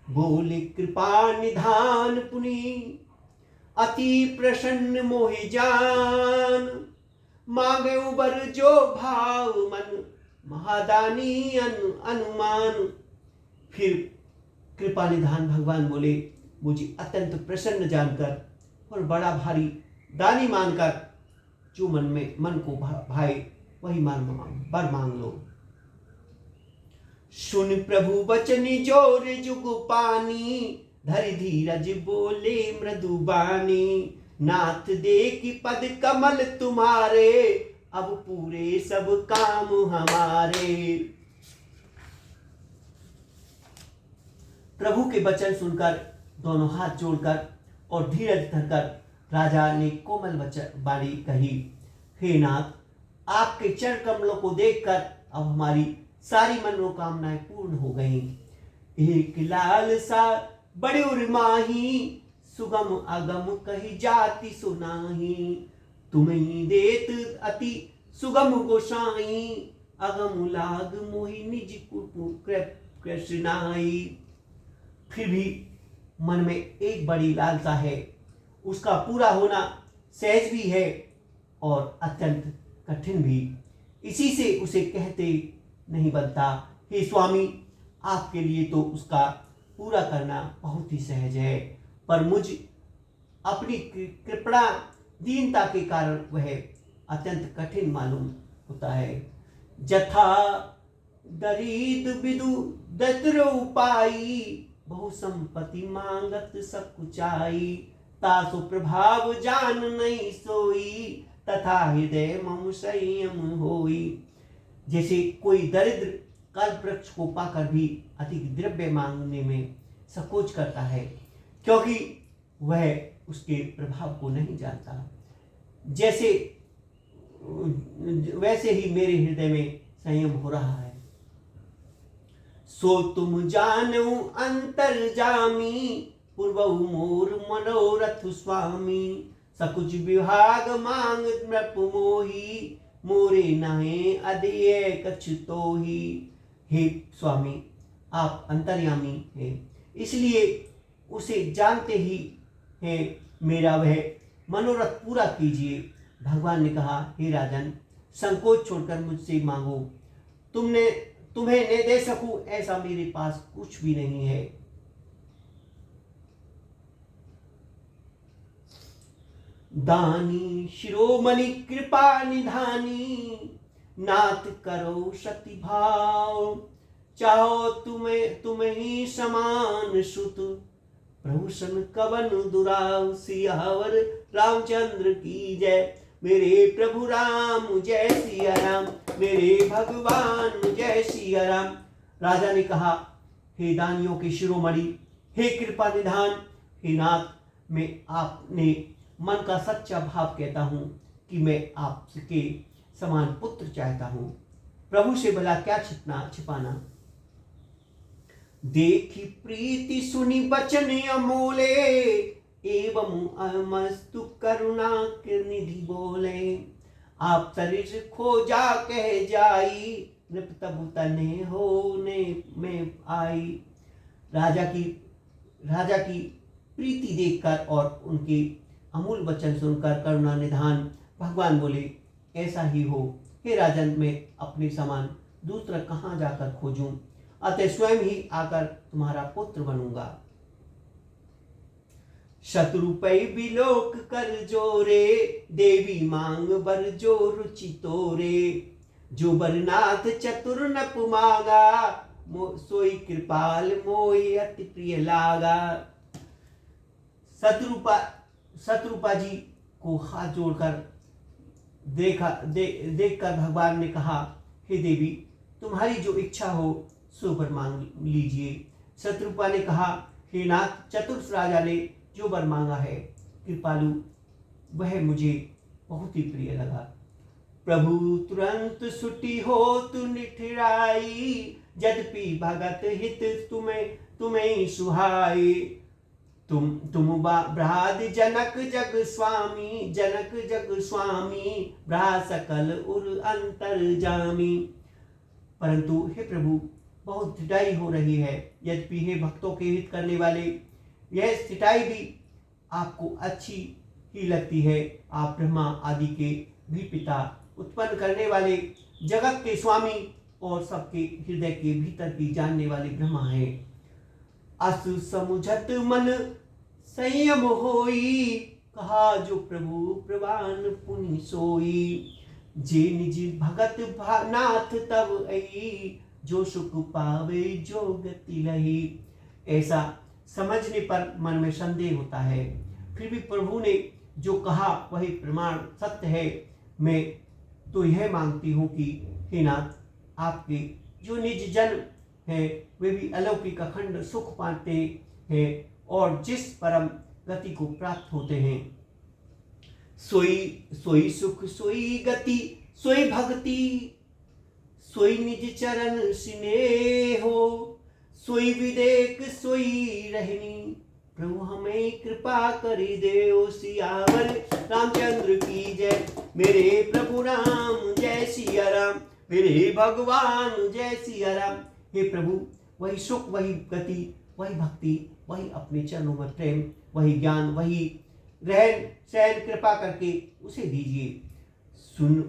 बोले कृपा निधान पुनि, अति प्रसन्न मोहि जान। मांगे उबर जो भाव मन, महादानी अनुमान। फिर कृपा निधान भगवान बोले, मुझे अत्यंत प्रसन्न जानकर और बड़ा भारी दानी मानकर जो मन को भाई वही वर मांग लो। सुन प्रभु बचन जोर जुग पानी, धरि धीरज बोले मृदु बानी। नाथ देखी पद कमल तुम्हारे, अब पूरे सब काम हमारे। प्रभु के वचन सुनकर दोनों हाथ जोड़कर और धीरज धरकर राजा ने कोमल वाणी कही, हे नाथ, आपके चरण कमलों को देखकर अब हमारी सारी मनोकामनाएं पूर्ण हो गईं। एक लाल सा बड़े उर्माही, सुगम अगम कही जाति सुनाही। तुम्हें देत अति सुगम गोसाई, अगम लाग मोहि निज कृष्णाई। फिर भी मन में एक बड़ी लालसा है, उसका पूरा होना सहज भी है और अत्यंत कठिन भी। इसी से उसे कहते नहीं बनता। हे स्वामी, आपके लिए तो उसका पूरा करना बहुत ही सहज है, पर मुझ अपनी कृपणा दीनता के कारण वह अत्यंत कठिन मालूम होता है। जथा दरिद विदु दत्र उपाई, बहु संपत्ति मांगत सब कुचाई। तासु प्रभाव जान नहीं सोई, तथा हृदय मम संयम होई। जैसे कोई दरिद्र कल्प वृक्ष को पाकर भी अधिक द्रव्य मांगने में संकोच करता है, क्योंकि वह उसके प्रभाव को नहीं जानता। वैसे ही मेरे हृदय में संयम हो रहा है। सो तुम जानू अंतर्जामी, पूर्वहु मोर मनोरथ स्वामी। सकुच विभाग मांग नृप मोही, मोरे नहे अधेय कछु तोही। हे स्वामी, आप अंतर्यामी हैं, इसलिए उसे जानते ही हैं। मेरा वह मनोरथ पूरा कीजिए। भगवान ने कहा, हे राजन, संकोच छोड़कर मुझसे मांगो। तुम्हें न दे सकूं ऐसा मेरे पास कुछ भी नहीं है। दानी शिरोमणि कृपा निधानी, नाथ करो सति भाव। चाहो तुम्हें ही समान सुत, प्रभु सन कवन दुराव। सियावर रामचंद्र की जय, मेरे प्रभु राम जय सिया राम, मेरे भगवान जय सिया राम। राजा ने कहा, हे दानियों के शिरोमणि, हे कृपा निधान, हे नाथ, मैं आपने मन का सच्चा भाव कहता हूँ कि मैं आपके समान पुत्र चाहता हूँ। प्रभु से भला क्या छिपाना। देखी प्रीति सुनी बचन अमोले, एवं अमस्तु करुणा के निधि बोले। आप सरिस खोजा कह जाई, नृप तबु तने होने में आई। राजा की प्रीति देखकर और उनके अमूल वचन सुनकर करुणा निधान भगवान बोले, ऐसा ही हो हे राजन, मैं अपने समान दूसरा कहाँ जाकर खोजूं, अतः स्वयं ही आकर तुम्हारा पुत्र बनूंगा। शत्रुपै बिलोक कर जोरे, देवी मांग बर जो रुचि तोरे। जो बरनाथ चतुर नप मांगा, सोई कृपाल मोहि अति प्रिय लागा। शत्रुपा जी को हाथ जोड़कर देखकर भगवान ने कहा, हे देवी, तुम्हारी जो इच्छा हो सो वर मांग लीजिए। शत्रुपा ने कहा, हे नाथ, चतुर राजा ने जो वर मांगा है कृपालु, वह मुझे बहुत ही प्रिय लगा। प्रभु तुरंत सुटी हो तु निठिराई, यद्यपि भगत हित तुम्हें सुहाई। तुम ब्राद जनक जग स्वामी, ब्रा सकल उर अंतर जामी। परंतु हे प्रभु, बहुत ढिठाई हो रही है, यद्यपि हे भक्तों के हित करने वाले, यह स्थिटाई भी आपको अच्छी ही लगती है। आप ब्रह्मा आदि के भी पिता, उत्पन्न करने वाले, जगत के स्वामी और सबके हृदय के भीतर की जानने वाले ब्रह्मा हैं। अस समुझत मन संयम होई, कहा जो प्रभु प्रवान पुनि सोई। जे निज भगत नाथ तब आई, जो सुख पावे जो गति लही। ऐसा समझने पर मन में संदेह होता है, फिर भी प्रभु ने जो कहा वही प्रमाण सत्य है। मैं तो यह मांगती हूँ कि हे नाथ, आपके जो निज जन है वे भी अलौकिक अखंड सुख पाते हैं और जिस परम गति को प्राप्त होते हैं, सोई सुख सोई गति सोई भक्ति, सोई निज चरण स्नेहो, सोई विदेक सोई रहनी। प्रभु हमें कृपा करी दे सियावर रामचंद्र की जय। मेरे प्रभु राम जय सिया राम, मेरे भगवान जय सिया राम। हे प्रभु, वही सुख वही गति वही भक्ति वही अपने चरणों में प्रेम वही ज्ञान वही रहन सहन कृपा करके उसे दीजिए।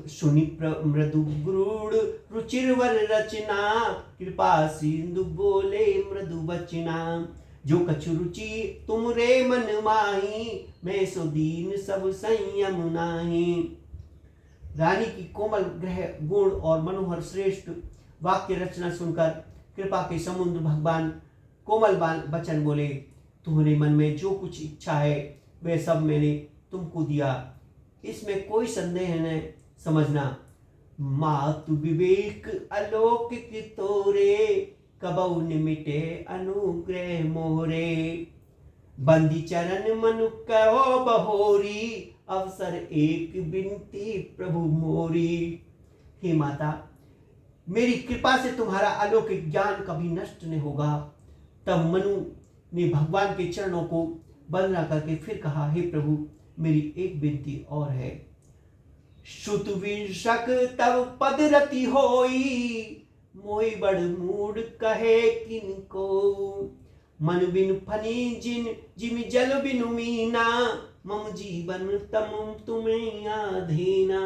सुनि मृदु गुरुड़ रुचिरवर रचना, कृपा सिंधु बोले मृदु बचना। जो कछु रुचि तुम रे मन माही, मैं सो दीन सब संयम नाही। रानी की कोमल ग्रह गुण और मनोहर श्रेष्ठ वाक्य रचना सुनकर कृपा के समुद्र भगवान कोमल वचन बोले, तुम्हारे मन में जो कुछ इच्छा है वह सब मैंने तुमको दिया, इसमें कोई संदेह न समझना। मातु विवेक अलौकिक तोरे, कबौ निमिटे अनुग्रह मोरे। बंदी चरण मनु कहो बहोरी, अवसर एक बिनती प्रभु मोरी। हे माता, मेरी कृपा से तुम्हारा अलौकिक ज्ञान कभी नष्ट नहीं होगा। तब मनु ने भगवान के चरणों को वंदना करके फिर कहा, हे प्रभु, मेरी एक विनती और है। श्रुत विषक तब पद रति होई, मोई बड़ मूड कहे किनको। मन बिन फनी जिम जल बिनु मीना, मम जीवन तम तुम्हें आधीना।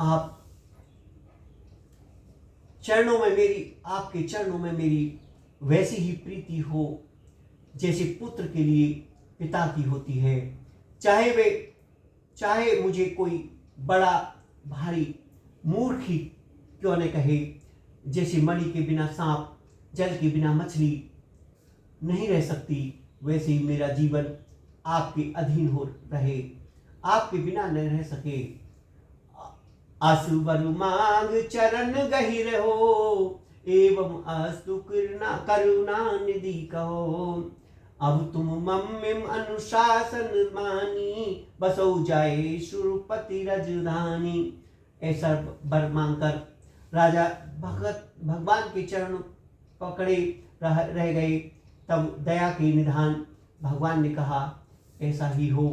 आप चरणों में मेरी आपके चरणों में मेरी वैसी ही प्रीति हो जैसे पुत्र के लिए पिता की होती है। चाहे मुझे कोई बड़ा भारी मूर्ख ही क्यों न कहे, जैसे मणि के बिना सांप, जल के बिना मछली नहीं रह सकती, वैसे ही मेरा जीवन आपके अधीन हो रहे, आपके बिना न रह सके। असुवर मांग चरण गहिर हो, एवं अस्तु करुणा निधि कहो। अब तुम मम्मिम अनुशासन मानी, बसो जाए सुरपति रजधानी। ऐसा वर मांगकर राजा भगवान के चरण पकड़े रह गए। तब दया के निधान भगवान ने कहा, ऐसा ही हो,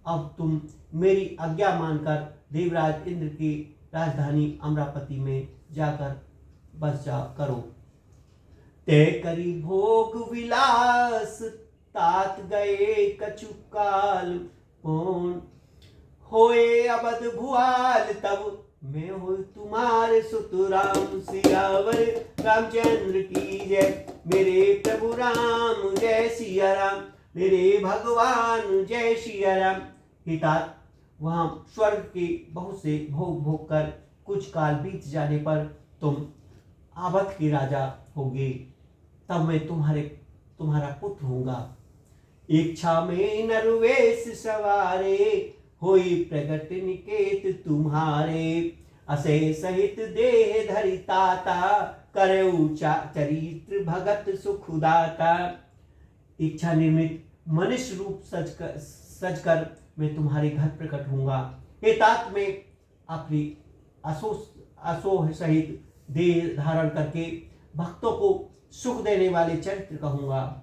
अब तुम मेरी आज्ञा मानकर देवराज इंद्र की राजधानी अमरावती में जाकर बस जा करो। तय करी भोग विलास तात गए कछु काल, कौन होए अबध भुआल तब मैं हो तुम्हारे सुत राम। सियावर रामचंद्र की जय, मेरे प्रभु राम जय सिया राम, मेरे भगवान जय सिया राम। हितात वहां स्वर्ग के बहुत से भोग भोग कर कुछ काल बीत जाने पर तुम अवध के राजा होगे, तब मैं तुम्हारा पुत्र होऊंगा। इच्छा में नरवेश सवारे, होई प्रगट निकेत तुम्हारे। असे सहित देह धरि ताता, करऊ चरित्र भगत सुखदाता। इच्छा निर्मित मनुष्य रूप सजकर मैं तुम्हारे घर प्रकट होऊंगा। हे तात, में अपनी असोह सहित देह धारण करके भक्तों को सुख देने वाले चरित्र कहूंगा।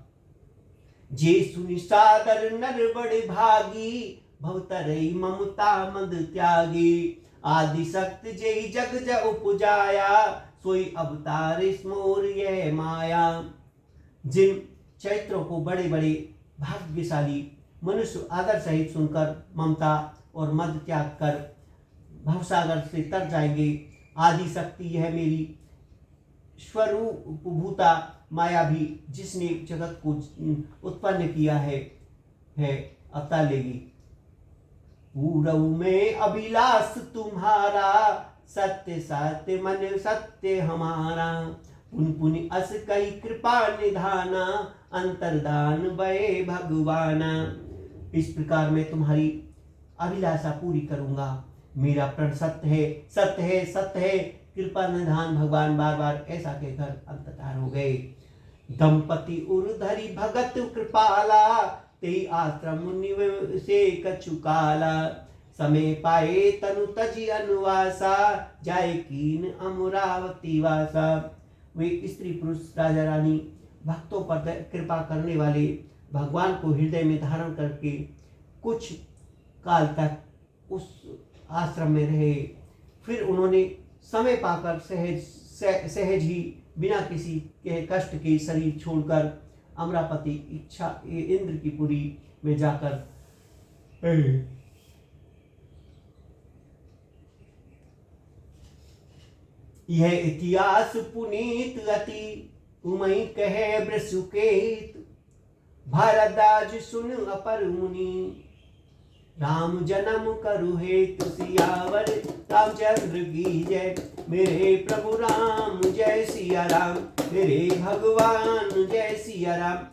जे सुनि सादर नर बड़े भागी, भवतरई ममता मंद त्यागी। आदि शक्त जय जग ज उपजाया, सोई अवतार स्मोर यह माया। जिन चरित्रों को बड़े बड़े भाग्यशाली मनुष्य आदर सहित सुनकर ममता और मद त्याग कर भवसागर से तर जाएंगे। आदि शक्ति यह मेरी स्वरूप भूता माया भी, जिसने जगत को उत्पन्न किया है अवतार लेगी। पूरव में अभिलाष तुम्हारा, सत्य सत्य मन सत्य हमारा। पुन पुन अस कई कृपा निधाना, अंतरदान भय भगवाना। इस प्रकार मैं तुम्हारी अभिलाषा पूरी करूंगा। मेरा प्रण सत्य है, सत्य है, सत्य है, कृपा निधान भगवान बार बार ऐसा कहकर अंतर्धान हो गए। दंपति उर्धरी भगत कृपाला, ते आश्रम मुनि से कछु काला। समय पाए तनु तजी अनुवासा, जाय कीन अमरावती वासा। वे स्त्री पुरुष राजा रानी भक्तों पर कृपा करने वाले भगवान को हृदय में धारण करके कुछ काल तक उस आश्रम में रहे। फिर उन्होंने समय पाकर सहज ही बिना किसी के कष्ट के शरीर छोड़कर अमरावती इच्छा इंद्र की पुरी में जाकर यह इतिहास पुनीत अति, उमई कहे वृषुकेत। भारद्वाज सुन अपर मुनि, राम जन्म करु हेतु सियावर रामचंद्र की जय। मेरे प्रभु राम जय सिया राम, मेरे भगवान जय सिया राम।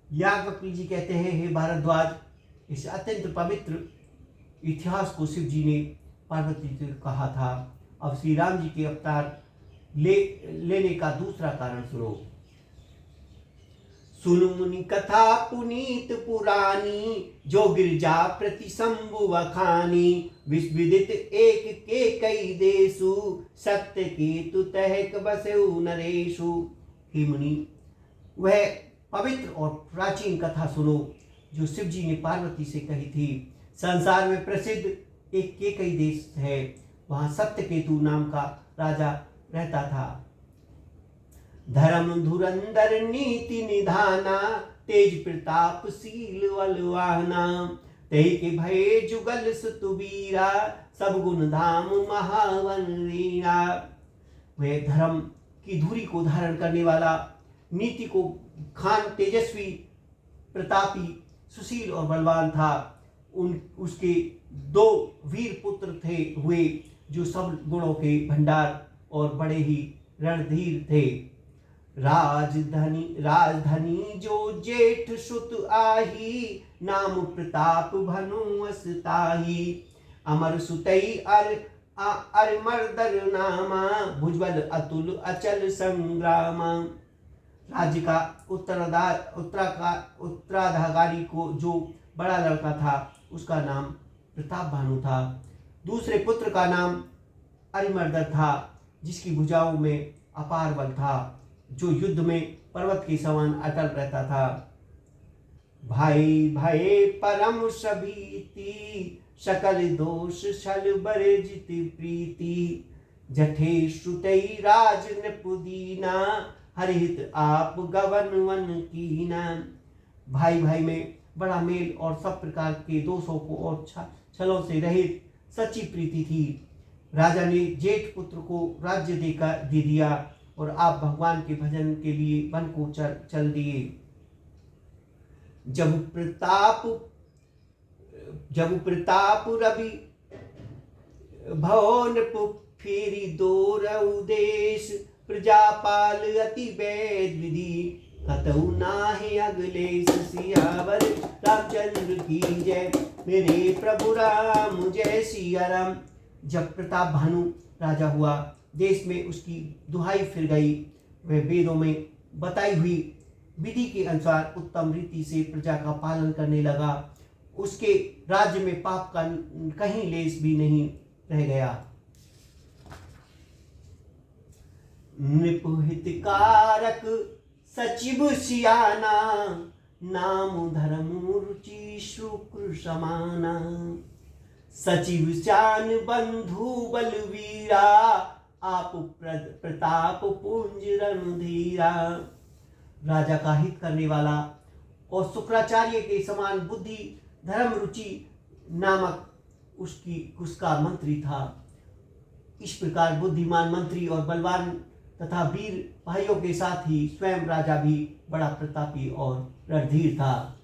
याज्ञवल्क्य जी कहते हैं, हे भारद्वाज, इस अत्यंत पवित्र इतिहास को शिव जी ने पार्वती से कहा था। अब श्री राम जी के अवतार लेने का दूसरा कारण सुनो। सुन मुनि कथा पुनीत पुरानी, जो गिरजा प्रति शंभु वखानी। विस्विदित एक के कई देशु, सत्य केतु तहक बसउ नरेशु। हे मुनि, वह पवित्र और प्राचीन कथा सुनो जो शिव जी ने पार्वती से कही थी। संसार में प्रसिद्ध एक के कई देश है, वहां सत्य केतु नाम का राजा रहता था। धर्म धुरंधर नीति निधाना, तेज प्रतापशील बलवाना। ते के भय जुगल सुतुबीरा, सब गुण धाम महावन रीना। वह धर्म की धुरी को धारण करने वाला, नीति को खान, तेजस्वी, प्रतापी, सुशील और बलवान था। उसके 2 वीर पुत्र हुए जो सब गुणों के भंडार और बड़े ही रणधीर थे। राजधनी जो जेठ सुत आही, नाम प्रताप भनु असताही। अमर सुतई अरमर्दर नामा, भुजबल अतुल अचल संग्रामा। राज्य का उत्तराधिकारी को जो बड़ा लड़का था, उसका नाम प्रताप भानु था। दूसरे पुत्र का नाम अरिमर्दन था, जिसकी भुजाओं में अपार बल था, जो युद्ध में पर्वत के समान अटल रहता था। भाई भय परम सबीति, सकल दोष छल बरजित प्रीति। जठे श्रुतई राज नृपुदीना, हरिहित आप गवन वन कीना। भाई भाई में बड़ा मेल और सब प्रकार के दोषों को और छलों से रहित सच्ची प्रीति थी। राजा ने जेठ पुत्र को राज्य दे दिया और आप भगवान के भजन के लिए वन को चल दिए। जब प्रताप रवि भवन फेरी दूर उदेश, प्रजापाल अति वैद विधि, कतहु नाहि अगले सियावर रामचंद्र की जय। मेरे प्रभु राम जय सिया राम। जब प्रताप भानु राजा हुआ, देश में उसकी दुहाई फिर गई। वह वेदों में बताई हुई विधि के अनुसार उत्तम रीति से प्रजा का पालन करने लगा। उसके राज्य में पाप का कहीं लेस भी नहीं रह गया। नृपहितकारक सचिव सियाना, नाम धर्म रुचि शुक्र समाना। सचिव श्यान बंधु बलवीरा, आप प्रताप पुंज रणधीरा। राजा का हित करने वाला और शुक्राचार्य के समान बुद्धि धर्म रुचि नामक उसका मंत्री था। इस प्रकार बुद्धिमान मंत्री और बलवान तथा वीर भाइयों के साथ ही स्वयं राजा भी बड़ा प्रतापी और रणधीर था।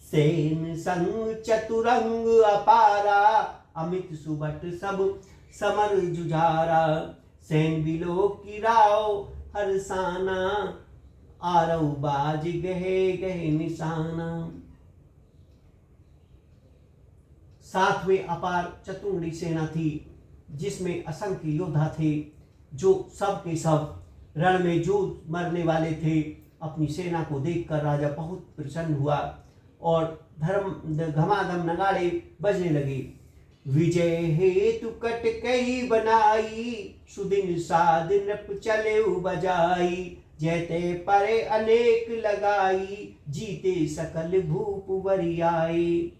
सेन संग चतुरंग अपारा, अमित सुबट सब समर जुझारा। सेन बिलो की राव हरसाना, आरव बाज गहे गहे निशाना। साथ में अपार चतुर्णी सेना थी, जिसमें असंख्य योद्धा थे, जो सब के सब रण में जूझ मरने वाले थे। अपनी सेना को देखकर राजा बहुत प्रसन्न हुआ और घमाघम नगाड़े बजने लगे। विजय हेतु कटकई बनाई, सुदिन साध नृप चले बजाई। जयते परे अनेक लगाई, जीते सकल भूप वरियाई।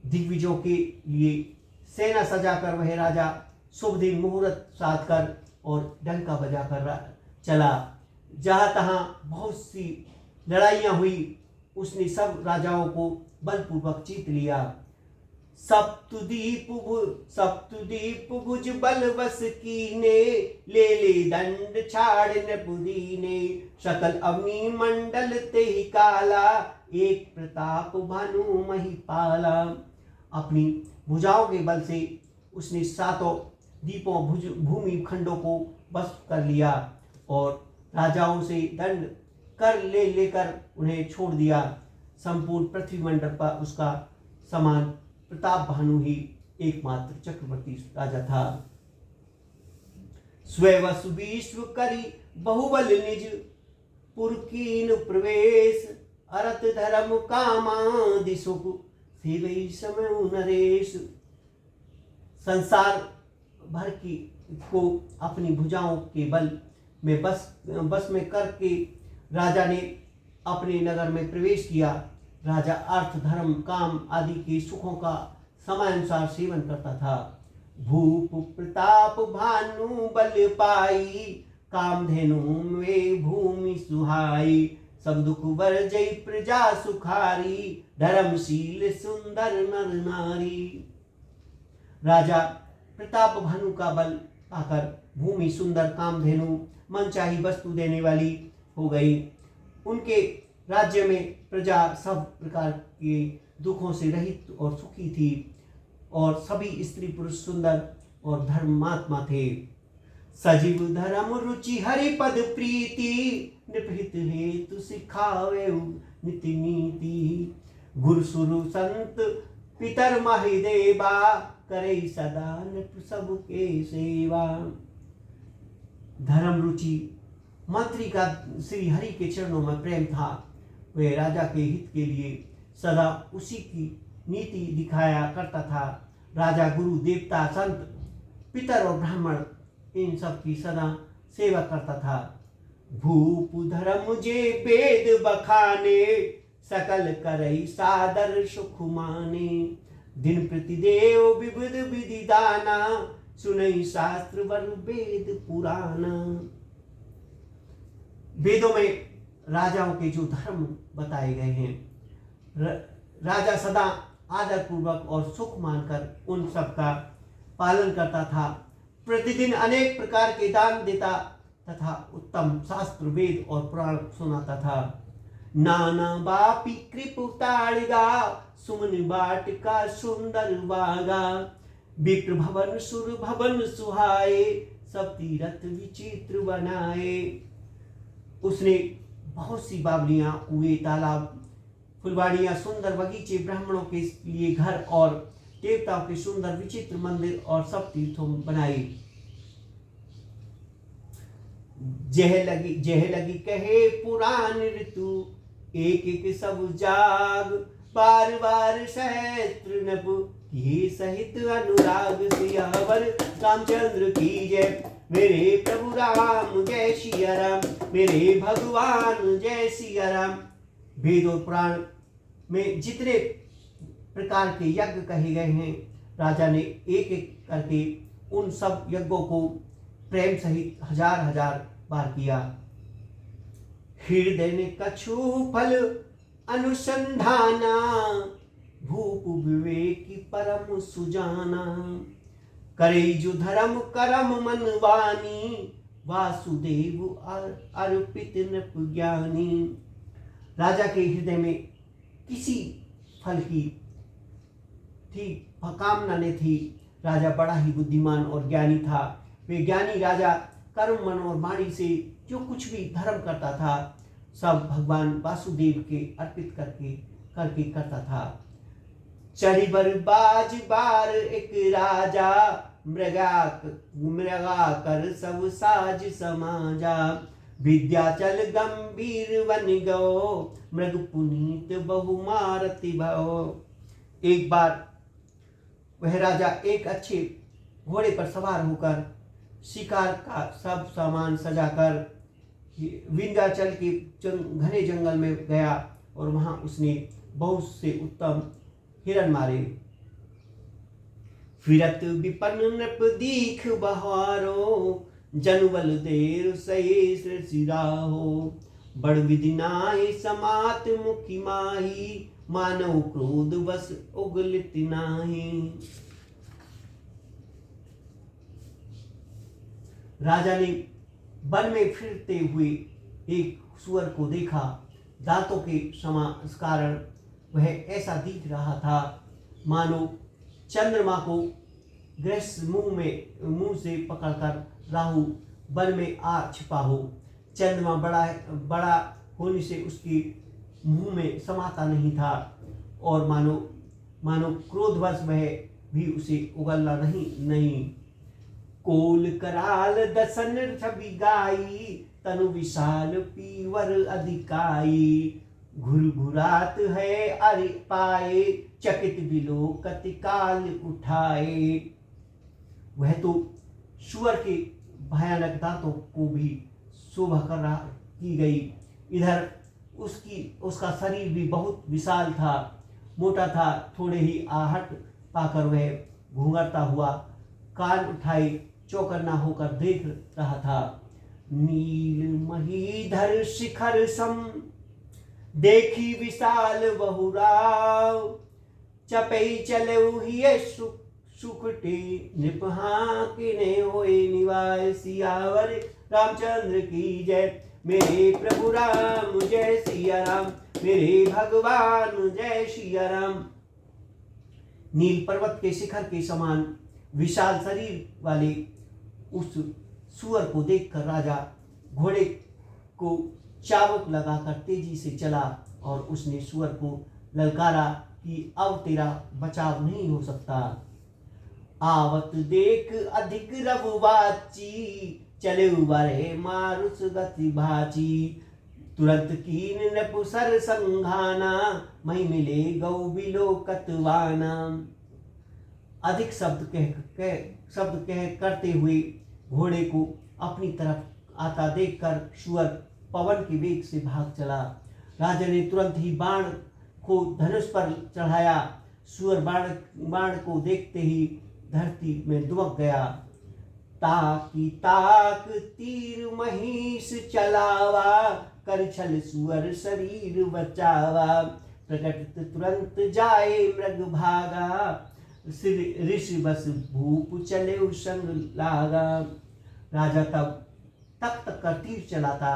दिग्विजयों के लिए सेना सजाकर वह राजा शुभ दिन मुहूर्त साध कर और डंका बजाकर चला। जहाँ तहाँ बहुत सी लड़ाइयाँ हुई, उसने सब राजाओं को बलपूर्वक जीत लिया। सप्तद्वीप भुज बल बस कीने, ले दंड छाड़ नपुदीने। सकल अवनी मंडल ते ही काला, एक प्रताप भानु महिपाला। अपनी भुजाओं के बल से उसने सातों द्वीपों भूमि खंडों को बस कर लिया और राजाओं से दंड कर लेकर उन्हें छोड़ दिया। संपूर्ण पृथ्वी मंडल पर उसका समान प्रताप भानु ही एकमात्र चक्रवर्ती राजा था। स्वयं विश्व करी बहुबल निज, पुरकीन प्रवेश। अरत धर्म कामादि सुख, सेवई समय नरेश। संसार भर की को अपनी भुजाओं के बल में बस में करके राजा ने अपने नगर में प्रवेश किया। राजा अर्थ धर्म काम आदि के सुखों का समयानुसार सेवन करता था। भूप प्रताप भानु बल पाई, कामधेनु में भूमि सुहाई। सब दुख वर्जय प्रजा सुखारी, धर्मशील सुंदर नर नारी। राजा प्रताप भानु का बल पाकर भूमि सुंदर, कामधेनु मनचाही वस्तु देने वाली हो गई। उनके राज्य में प्रजा सब प्रकार के दुखों से रहित और सुखी थी और सभी स्त्री पुरुष सुंदर और धर्मात्मा थे। सजीव धर्म रुचि हरि पद प्रीति, निपहित हेतु सिखावे नीति नीति। गुरु सुरु संत पितर महिदेवा, करे सदा नृप सबके सेवा। धर्म रुचि मंत्री का श्री हरि के चरणों में प्रेम था। वह राजा के हित के लिए सदा उसी की नीति दिखाया करता था। राजा गुरु देवता संत पितर और ब्राह्मण इन सब की सदा सेवा करता था। भूप धर्म जे वेद बखाने, सकल करई सादर सुख माने। दिन प्रतिदेव विविध विधि दाना, सुनई शास्त्र वर वेद पुराना। वेदों में राजाओं के जो धर्म बताए गए हैं, राजा सदा आदर पूर्वक और सुख मानकर उन सब का पालन करता था। प्रतिदिन अनेक प्रकार के दान देता तथा उत्तम शास्त्र वेद और पुराण सुनाता था। नाना बापी कृपुताड़िगा, सुमन बाटिका सुंदर बागा। विप्र भवन सुर भवन सुहाए, सब तीरथ विचित्र बनाए। उसने बहुत सी बावलियां, कुएं, तालाब, फुलवाड़ियां, सुंदर बगीचे, ब्राह्मणों के लिए घर और देवताओं के सुंदर विचित्र मंदिर और सब तीर्थों बनाए। जह लगी कहे पुराण ऋतु, एक एक सब जाग। बार बार सहस्त्र नभ, किए सहित अनुराग। सियावर रामचंद्र की जय, मेरे प्रभु राम जय सिया राम, मेरे भगवान जय सिया राम। वेद और पुराण में जितने प्रकार के यज्ञ कहे गए हैं, राजा ने एक एक करके उन सब यज्ञों को प्रेम सहित हजार हजार बार किया। हृदय ने कछु फल अनुसंधाना, भूप विवेक परम सुजाना। करे जो धर्म करम मन वानी, वासुदेव अर्पित नृप ज्ञानी। राजा के हृदय में किसी फल की थी कामना नहीं थी। राजा बड़ा ही बुद्धिमान और ज्ञानी था। वे ज्ञानी राजा कर्म मन और वाणी से जो कुछ भी धर्म करता था, सब भगवान वासुदेव के अर्पित करके करता था। चढ़ी बाज बार एक राजा, मृगा कर सब साज समाजा। विद्याचल गंभीर बन गो, मृग पुनीत बहु मारति भव। एक बार वह राजा एक अच्छे घोड़े पर सवार होकर शिकार का सब सामान सजाकर विंध्याचल के घने जंगल में गया और वहां उसने बहुत से उत्तम हिरण मारे। फिरत विपन्न नृप दीख बहारो, जनुबल देर सहे सिराहो। बड़ विधि नाहि समात मुखी माही, मानव क्रोध बस उगलित नाही। राजा ने वन में फिरते हुए एक सुअर को देखा। दांतों के कारण वह ऐसा दिख रहा था मानो चंद्रमा को ग्रस मुंह से पकड़कर राहु वन में आ छिपा हो। चंद्रमा बड़ा होने से उसके मुंह में समाता नहीं था और मानो क्रोधवश वह भी उसे उगलना नहीं। कोल कराल दसन छवि गाई, तनु विशाल पीवर अधिकाई। घुरघुरात है अरि पाए, चकित विलोकत काल उठाए। वह तो सुअर के भयानक दांतों को भी शोभा की गई। इधर उसका शरीर भी बहुत विशाल था, मोटा था। थोड़े ही आहट पाकर वह घूंघरता हुआ कान उठाए चौकन्ना होकर देख रहा था। नील महीधर शिखर सम, देखी विशाल बहुराव। चपई चलऊ हिय सुखटे, नृपहा किने होए निवाय। सियावर रामचंद्र की जय, मेरे प्रभु राम जय सिया राम, मेरे भगवान जय सिया राम। नील पर्वत के शिखर के समान विशाल शरीर वाले उस सुअर को देखकर राजा घोड़े को चाबुक लगाकर तेजी से चला और उसने सुअर को ललकारा कि अब तेरा बचाव नहीं हो सकता। आवत देख अधिक रघुवाची, चले उबरे मारुस गति भाची। तुरंत कीन नपुसर संघाना, मही मिले गौ बिलोकतवाना। अधिक शब्द कह करते हुए घोड़े को अपनी तरफ आता देखकर सुअर पवन के वेग से भाग चला। राजा ने तुरंत ही बाण को धनुष पर चढ़ाया। सुअर बाण को देखते ही धरती में दुबक गया। ताकी ताक तीर महिष चलावा, कर छल सुअर शरीर बचावा। प्रकट तुरंत जाए मृग भागा, ऋषि बस भूप चले संग लागा। राजा तब तक कर तीर चलाता,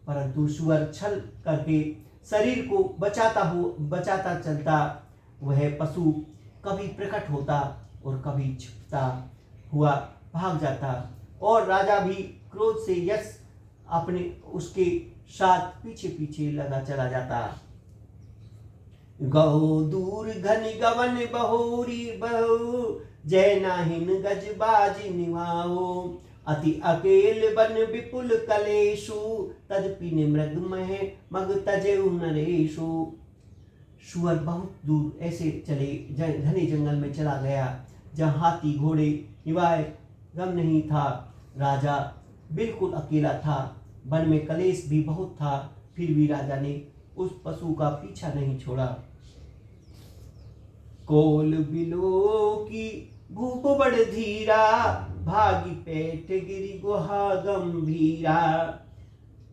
परंतु सुअर छल करके शरीर को बचाता चलता। वह पशु कभी प्रकट होता और कभी छिपता हुआ भाग जाता, और राजा भी क्रोध से यश अपने उसके साथ पीछे पीछे लगा चला जाता। गौ दूर घन गवन बहोरी बहु, जय नाहिन गजबाज निभाओ। अति अकेल बन विपुल कलेशु, तदपि मृग मग तजेउ नरेशु। सुअर बहुत दूर ऐसे चले घने जंगल में चला गया, जहाँ हाथी घोड़े निवाय गम नहीं था। राजा बिल्कुल अकेला था, वन में कलेश भी बहुत था, फिर भी राजा ने उस पशु का पीछा नहीं छोड़ा। कोल बिलो की भूप बड़ धीरा, भागी पेट गिरी गुहा गंभीरा।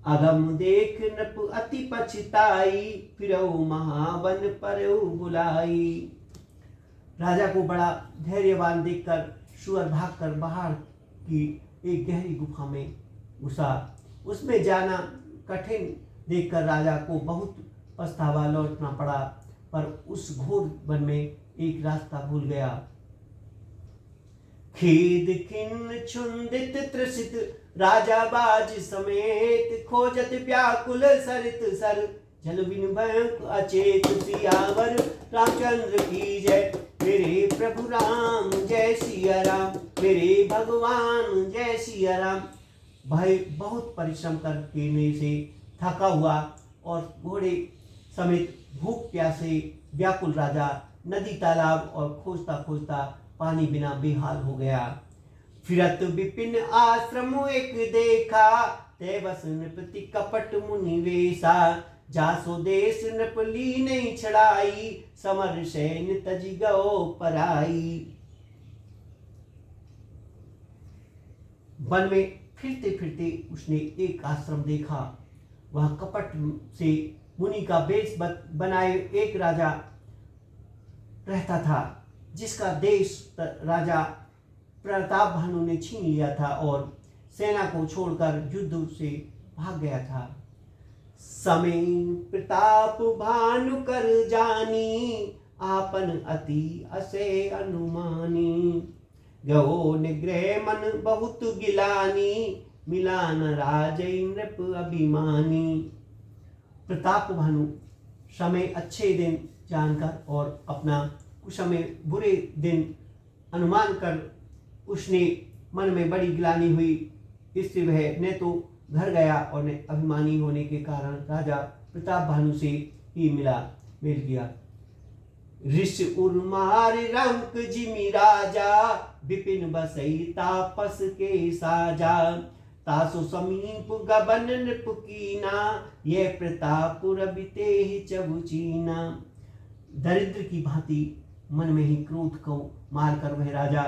अगम देख नप अति पछताई, फिरऊ महावन परऊ बुलाई। राजा को बड़ा धैर्यवान देखकर सुअर भागकर बाहर की एक गहरी गुफा में घुसा। उसमें जाना कठिन देखकर राजा को बहुत पछतावा लौटना पड़ा, पर उस घोर वन में एक रास्ता भूल गया। खेद खिन्न छुंदित त्रसित राजा बाज समेत, खोजत व्याकुल सरित सर, जल बिन भयंक अचेत। सियावर रामचंद्र की जय, मेरे प्रभु राम जय सिया राम, मेरे भगवान जय सिया राम। भाई बहुत परिश्रम करने से थका हुआ और घोड़े समेत भूख प्यासे व्याकुल राजा नदी तालाब और खोजता खोजता पानी बिना बेहाल हो गया। फिरत विपिन आश्रम एक देखा, ते बस नृपति कपट मुनि वेशा। जासो देश नृपली नहीं छड़ाई, समर सैन तज गओ पराई। वन में फिरते फिरते उसने एक आश्रम देखा। वह कपट से मुनि का वेश बनाए एक राजा रहता था, जिसका देश राजा प्रताप भानु ने छीन लिया था और सेना को छोड़कर युद्ध से भाग गया था। समय प्रताप भानु कर जानी, आपन अति असे अनुमानी। गो निग्रह मन बहुत गिलानी, मिलान राज नृप अभिमानी। प्रताप भानु समय अच्छे दिन जानकर और अपना कुछ समय बुरे दिन अनुमान कर उसने मन में बड़ी गिलानी हुई। इससे वह न तो घर गया और न अभिमानी होने के कारण राजा प्रताप भानु से ही मिल गया। ऋषि उर्मार रंक जिमि राजा, विपिन बसई तापस के साजा। तासु समीप गबन नृप कीना, ये प्रतापुर बिते ही चबुचीना। दरिद्र की भांति मन में ही क्रोध को मारकर वह राजा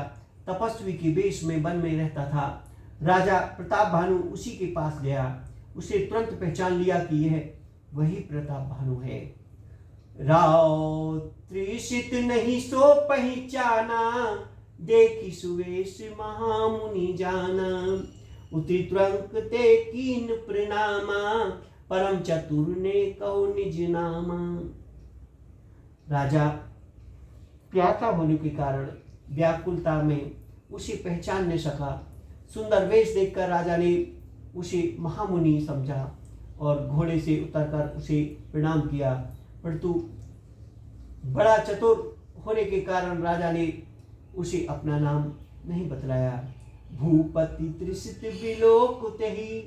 तपस्वी के वेश में वन में रहता था। राजा प्रताप भानु उसी के पास गया। उसे तुरंत पहचान लिया कि यह वही प्रताप भानु है। राव त्रिषित नहीं सो पहचाना, देखी सुवेश महामुनि जाना। उतरी तुरंत ते कीन प्रणामा, परम चतुर ने कहो निज नामा। राजा प्यासा होने के कारण व्याकुलता में उसे पहचान नहीं सका। सुंदर वेश देखकर राजा ने उसे महामुनि समझा और घोड़े से उतरकर उसे प्रणाम किया, परंतु बड़ा चतुर होने के कारण राजा ने उसे अपना नाम नहीं बतलाया। भूपति त्रिषित बिलोक तेहि,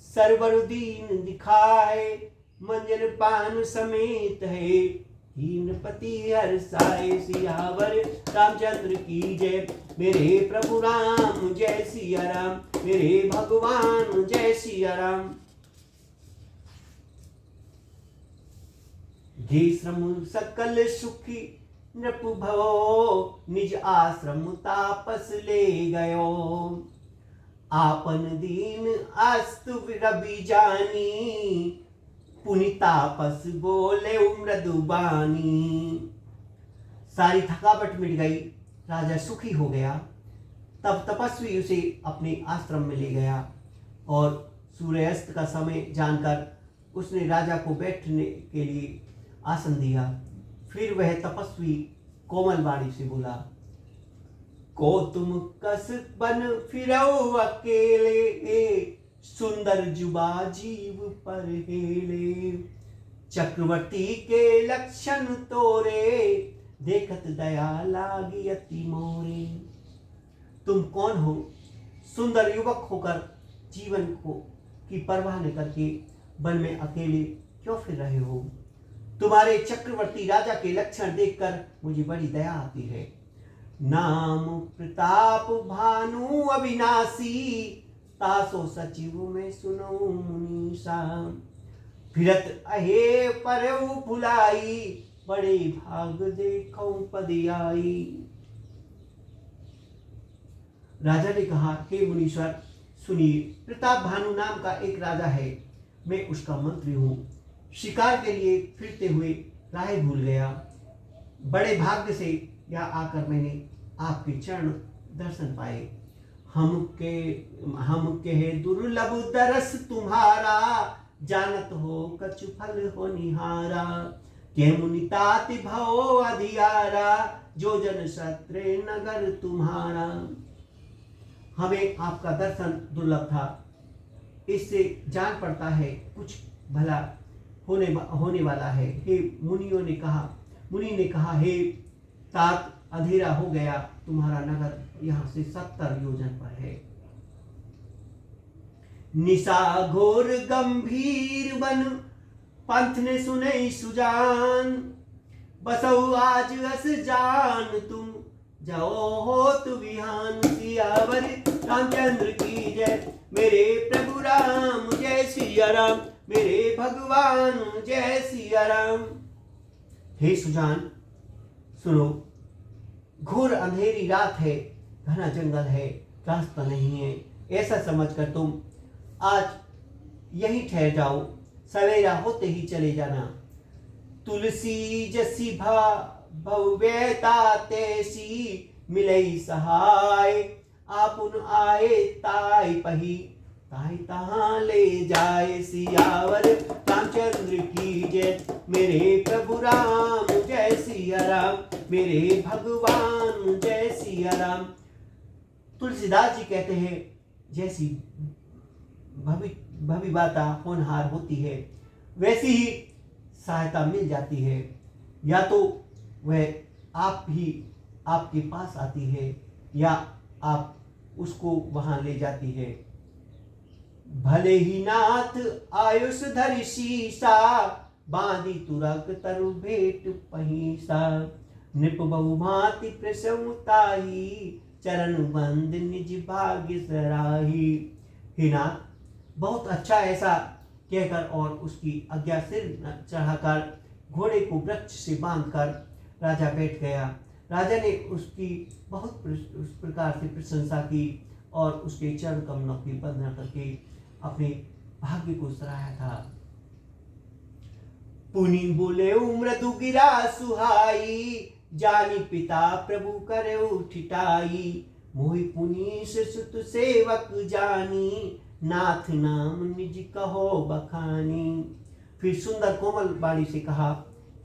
सर्वरुदीन दिखाए। मंजन पान समेत है, हीनपति हर्षाए। सियावर रामचंद्र की जय, मेरे प्रभु राम जय सिया राम, मेरे भगवान जय सिया राम। घे श्रम सकल सुखी नृप भवो, निज आश्रम तापस ले गयो। आपन दीन अस्तु रवि जानी, पुनि तापस बोले मृदुबानी। सारी थकावट मिट गई, राजा सुखी हो गया। तब तपस्वी उसे अपने आश्रम में ले गया और सूर्यास्त का समय जानकर उसने राजा को बैठने के लिए आसन दिया। फिर वह तपस्वी कोमल वाणी से बोला, को तुम कस बन फिरौ अकेले, सुंदर जुबा जीव पर हेले। चक्रवर्ती के लक्षण तोरे, देखत दया लागी अति मोरे। तुम कौन हो? सुंदर युवक होकर जीवन को की परवाह न करके वन में अकेले क्यों फिर रहे हो? तुम्हारे चक्रवर्ती राजा के लक्षण देखकर मुझे बड़ी दया आती है। नाम प्रताप भानु अविनाशी, तासो सचिव में सुनो मुनीसा। फिरत अहे परऊ भुलाई, बड़े भाग देखो पद आई। राजा ने कहा, हे मुनीश्वर सुनिए, प्रताप भानु नाम का एक राजा है, मैं उसका मंत्री हूँ। शिकार के लिए फिरते हुए राह भूल गया। बड़े भाग्य से यहाँ आकर मैंने आपके चरण दर्शन पाए। हम के दुर्लभ दरस तुम्हारा, जानत हो कछु फल हो निहारा। के मुनिताति भव अधियारा, जो जन क्षत्रे नगर तुम्हारा। हमें आपका दर्शन दुर्लभ था, इससे जान पड़ता है कुछ भला होने वाला है। हे मुनि ने कहा, हे तात अंधेरा हो गया, तुम्हारा नगर यहाँ से 70 योजन पर है। निशा घोर गंभीर बन, पंथ ने सुने सुजान। बसौ आज अस जान तुम, जाओ होत विहान। सियावर रामचंद्र की जय, मेरे प्रभु राम जय सिया राम, मेरे भगवान जय सिया राम। हे सुजान सुनो, घोर अंधेरी रात है, घना जंगल है, रास्ता नहीं है। ऐसा समझकर तुम आज यहीं ठहर जाओ, सवेरा होते ही चले जाना। तुलसी जसी भव्यता तैसी, मिलई सहाय आपुन आए ताई पही। ताई तहाँ ले जाए, सियावर रामचंद्र की जय, मेरे प्रभु राम जय सिया राम, मेरे भगवान जय सिया राम। तुलसीदास जी कहते हैं, जैसी भविबाता होनहार होती है, वैसी ही सहायता मिल जाती है। या तो वह आप ही आपके पास आती है, या आप उसको वहां ले जाती है। भले ही नाथ आयुष धरि शीसा, बांधी तुरक तरु भेट पहिसा। नृप बहु भांति प्रसमुताही, चरण बंद निज भाग्य सराही। हे नाथ, बहुत अच्छा ऐसा कहकर और उसकी आज्ञा सिर चढ़ाकर घोड़े को वृक्ष से बांधकर राजा बैठ गया। राजा ने उसकी बहुत उस प्रकार से प्रशंसा की और उसके चरण कमलों की वंदना करके अपने भाग्य को सराहा था। पुनि बोले मृदु गिरा सुहाई, जानी पिता प्रभु करे उठिटाई। मोहि पुनीश सुत सेवक जानी, नाथ नाम निज कहो बखानी। फिर सुंदर कोमल वाणी से कहा,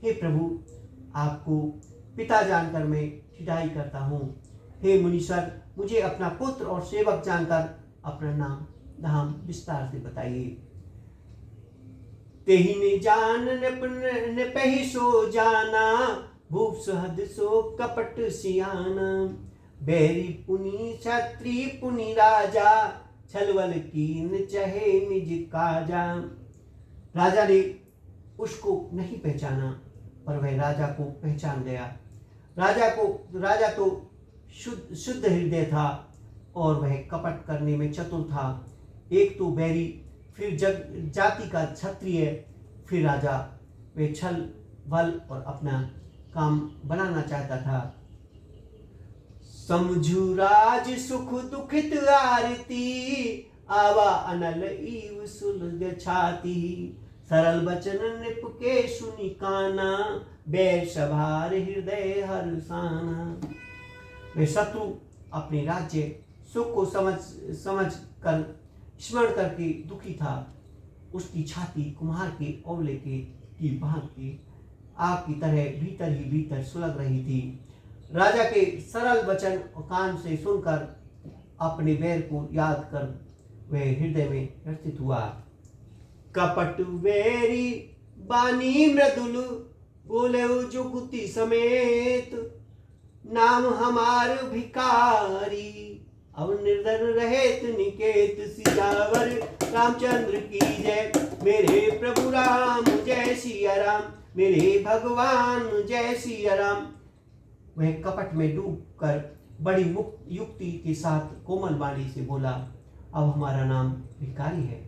हे प्रभु, आपको पिता जानकर मैं ठिठाई करता हूँ। हे मुनीश्वर, मुझे अपना पुत्र और सेवक जानकर अपना नाम धाम विस्तार से बताइए। तेहि ने जान ने पही सो जाना, भूप सुहद सो कपट सियाना। बैरी पुनि क्षत्रिय पुनि राजा, छलवल कीन चहे निज काजा। राजा ने उसको नहीं पहचाना, पर वह राजा को पहचान गया। राजा तो शुद्ध हृदय था और वह कपट करने में चतुर था। एक तो बैरी, फिर जाति का क्षत्रिय, फिर राजा। वे छल बल और अपना काम बनाना चाहता था। समझू राज सुख दुखित आरती, आवा अनल ईव सुलग छाती। सरल बचन नृप के सुनि काना, बैर सभार हृदय हर्षाना। वे शत्रु अपने राज्य सुख को समझ कर स्मरण करके दुखी था। उसकी छाती कुम्हार के औले की भांति आग की तरह भीतर ही भीतर सुलग रही थी। राजा के सरल वचन कान से सुनकर अपने बैर को याद कर वह हृदय में व्यथित हुआ। कपट वैरी बानी मृदुल, बोले जुगुति समेत। नाम हमार भिकारी, अब निर्धन रहेत निकेत। सियावर रामचंद्र की जय, मेरे प्रभु राम जय सिया राम। मेरे भगवान जय सिया राम। वह कपट में डूबकर बड़ी मुक्त युक्ति के साथ कोमल वाणी से बोला, अब हमारा नाम भिखारी है,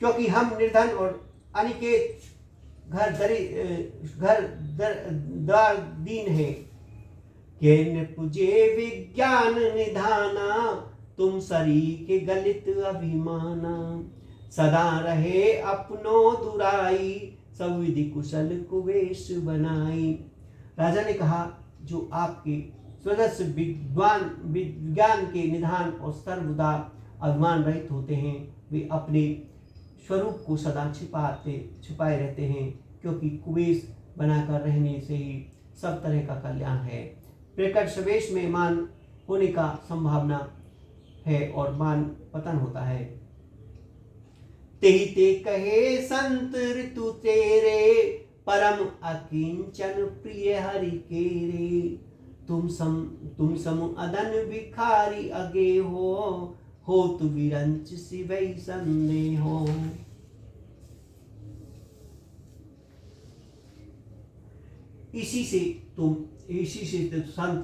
क्योंकि हम निर्धन और अनिकेत घर द्वार दीन है। के पुजे विज्ञान निधाना, तुम सरी के गलित अभिमाना। सदा रहे अपनो दुराई, सब विधि कुशल कुवेश बनाई। राजा ने कहा, जो आपके स्वदस्य विज्ञान के निधान और सर्वदा अभिमान रहित होते हैं, वे अपने स्वरूप को सदा छिपाए रहते हैं, क्योंकि कुवेश बनाकर रहने से ही सब तरह का कल्याण है। प्रकट सवेश में मान होने का संभावना है और मान पतन होता है। ते कहे संत ऋतु तेरे, परम अकिंचन प्रिय हरि केरे। तुम सम अदन भिखारी अगे हो तु विरंच सिवै संदेह हो। इसी से संत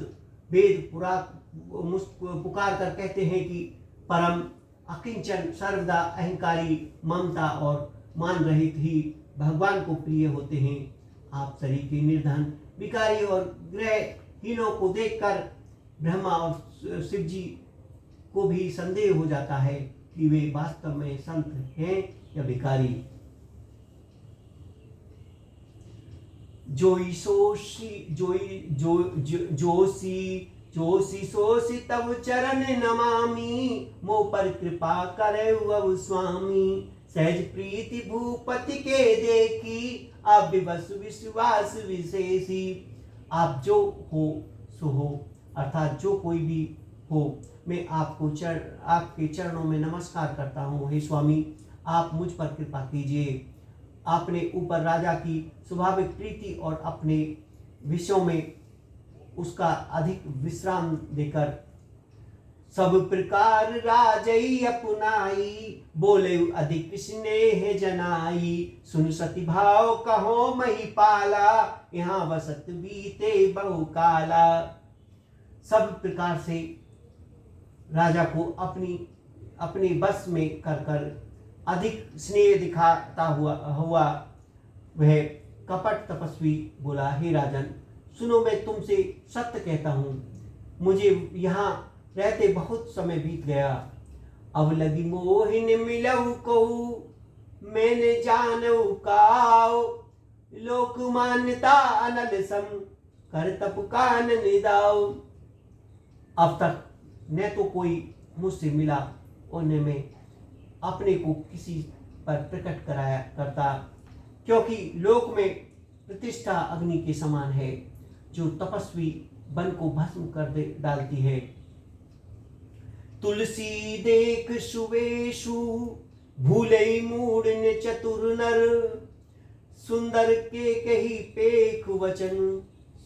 वेद पुकार कर कहते हैं कि परम अकिंचन सर्वदा अहंकारी, ममता और मान रहित ही भगवान को प्रिय होते हैं। आप शरीर के निर्धन, भिखारी और ग्रहहीनों को देखकर ब्रह्मा और शिव जी को भी संदेह हो जाता है कि वे वास्तव में संत हैं या भिखारी। जोशी सोसी तब चरण नमामि, मो पर कृपा करे अब स्वामी। सहज प्रीति भूपति के देखी, आप विवश विश्वास विशेषी। आप जो हो सो हो, अर्थात जो कोई भी हो, मैं आपके चरणों में नमस्कार करता हूँ। हे स्वामी, आप मुझ पर कृपा कीजिए। आपने ऊपर राजा की स्वाभाविक प्रीति और अपने विषयों में उसका अधिक विश्राम देकर सब प्रकार राजई अपनाई, बोले अधिक स्नेह जनाई। सुन सती भाव कहो महिपाला, यहाँ वसत बीते बहुकाला। सब प्रकार से राजा को अपनी बस में कर अधिक स्नेह दिखाता हुआ वह कपट तपस्वी बोला, हे राजन, सुनो, मैं तुमसे सत्य कहता हूँ, मुझे यहाँ रहते बहुत समय बीत गया। अब लगी मोहिन मिलऊ कहू, मैंने जानऊ काओ। लोक मान्यता अनल सम, कर तप कान निदाओ। अब तक न तो कोई मुझसे मिला और न मैं अपने को किसी पर प्रकट करता, क्योंकि लोक में प्रतिष्ठा अग्नि के समान है, जो तपस्वी वन को भस्म कर डालती है। तुलसी देख सुवेशु, भूले मूड ने चतुर नर। सुंदर के कही पेख वचन,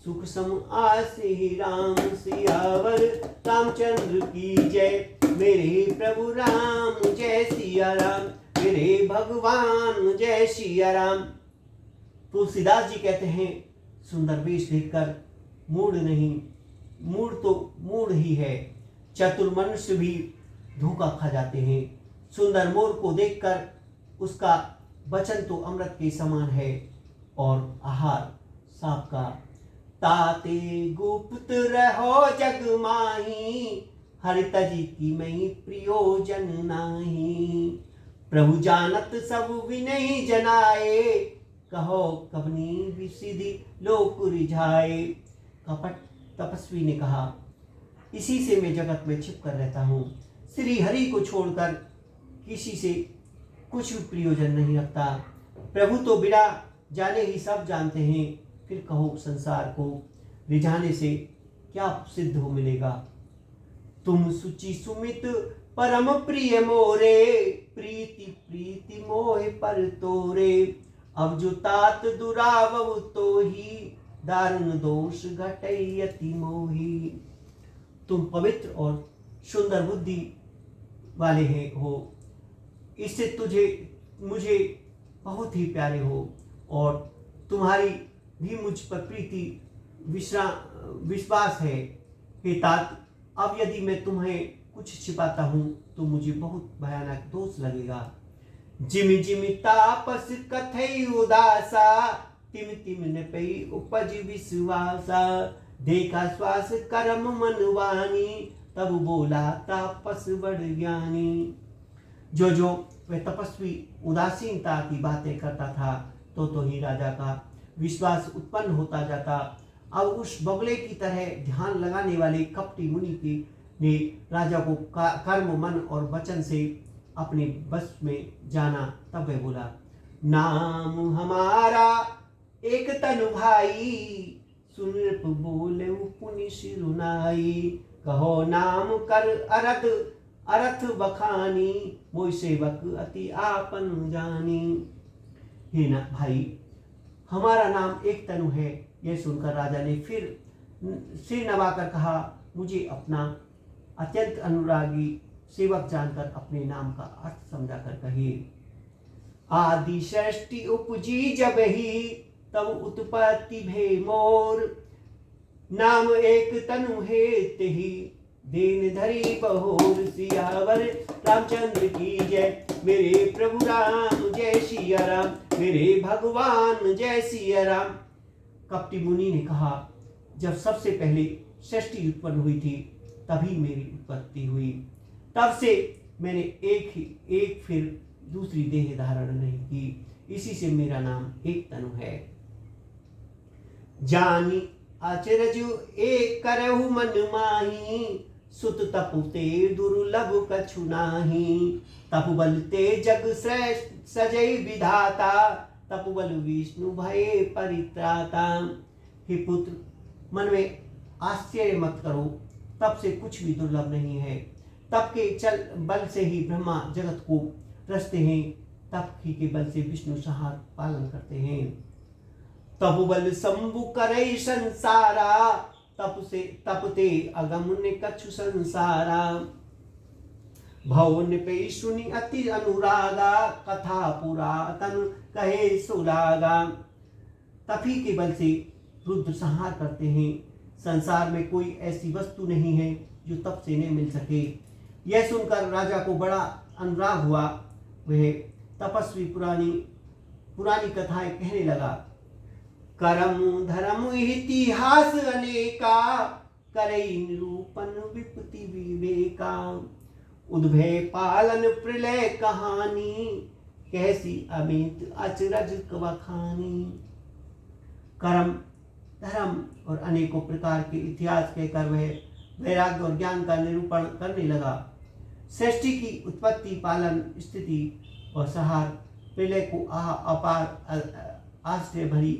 सुख सम आसे ही राम। सियावर रामचंद्र की जय, मेरे प्रभु राम जय सिया राम। मेरे भगवान जय सिया राम। तुलसीदास जी कहते हैं, सुंदर वेश देखकर मूड नहीं, मूड तो मूड ही है। चतुर मनुष्य भी धोखा खा जाते हैं। सुंदर मोर को देखकर उसका वचन तो अमृत के समान है और आहार सांप का। ताते गुप्त रहो जग माही, हर तजी की मई प्रयोजन नाही। प्रभु जानत सब विनय जनाए, कहो कवनी विसिधि लोक रिझाए। कपट तपस्वी ने कहा, इसी से मैं जगत में छिप कर रहता हूँ, श्री हरि को छोड़कर किसी से कुछ प्रयोजन नहीं रखता। प्रभु तो बिना जाने ही सब जानते हैं, फिर कहो संसार को रिझाने से क्या सिद्ध हो मिलेगा। तुम सुचि सुमित परम प्रिय मोरे, प्रीति प्रीति मोह पर तोरे। अब जो तात दुरावव तो ही, दारुण दोष घटई अति मोही। तुम पवित्र और सुंदर बुद्धि वाले हो, इससे मुझे बहुत ही प्यारे हो, और तुम्हारी भी मुझ पर प्रीति विश्वास है। हे तात, अब यदि मैं तुम्हें कुछ छिपाता हूँ तो मुझे बहुत भयानक दोष लगेगा। जिमि जिमि तापस कथई उदासा, तिम तिम न पई उपज विश्वासा। देखा श्वास कर्म मन वाणी, तब बोला तापस बड़ ज्ञानी। जो जो वह तपस्वी उदासीनता की बातें करता था, तो ही राजा का विश्वास उत्पन्न होता जाता। अब उस बगले की तरह ध्यान लगाने वाले कपटी मुनि ने राजा को कर्म मन और वचन से अपने बस में जाना। तब वह बोला, नाम हमारा एक तनु भाई, सुन नृप बोले पुनि सिरुनाई। कहो नाम कर अरथ बखानी, मोय सेवक अति आपन जानी। हे ना भाई, हमारा नाम एक तनु है। यह सुनकर राजा ने फिर सिर नवाकर कहा, मुझे अपना अत्यंत अनुरागी सेवक जानकर अपने नाम का अर्थ समझाकर कहिए। आदि सृष्टि उपजी जब ही, तब उत्पत्ति भे मोर। नाम एक तनु है तेहि, दीन धरी बहोर। सियावर रामचंद्र की जय, मेरे प्रभु राम जय सिया राम, मेरे भगवान जय सिया राम। कपटी मुनि ने कहा, जब सबसे पहले सृष्टि उत्पन्न हुई थी तभी मेरी उत्पत्ति हुई, तब से मैंने एक फिर दूसरी देह धारण नहीं की, इसी से मेरा नाम एक तनु है। जानी अचरजु एक करहु मन माही, सुत तपु ते दुर्लभ कछु नाही। तपु बल ते जग श्रेष्ठ सजई विधाता, तपु बल विष्णु भये परित्राता। हे पुत्र, मन में आश्चर्य मत करो, तप से कुछ भी दुर्लभ नहीं है। तप के बल से ही ब्रह्मा जगत को रचते हैं, तप ही के बल से विष्णु संहार पालन करते हैं। तपु बल शंभु करे संसारा, तपते अगम ने कछु संसारा। भवन पे सुनि अति अनुरागा, कथा पुरातन कहे सुरागा। तपी के बल से रुद्र संहार करते हैं। संसार में कोई ऐसी वस्तु नहीं है जो तप से नहीं मिल सके। यह सुनकर राजा को बड़ा अनुराग हुआ। वह तपस्वी पुरानी कथाएं कहने लगा। करम धर्म इतिहास अनेका, करई निरूपण विपत्ति विवेका। उद्भय पालन प्रलय कहानी, कैसी अमित अचरज बखानी। कर्म धर्म और अनेकों प्रकार के इतिहास कहकर वह वैराग्य और ज्ञान का निरूपण करने लगा। सृष्टि की उत्पत्ति, पालन, स्थिति और संहार, प्रलय को अपार आश्चर्य भरी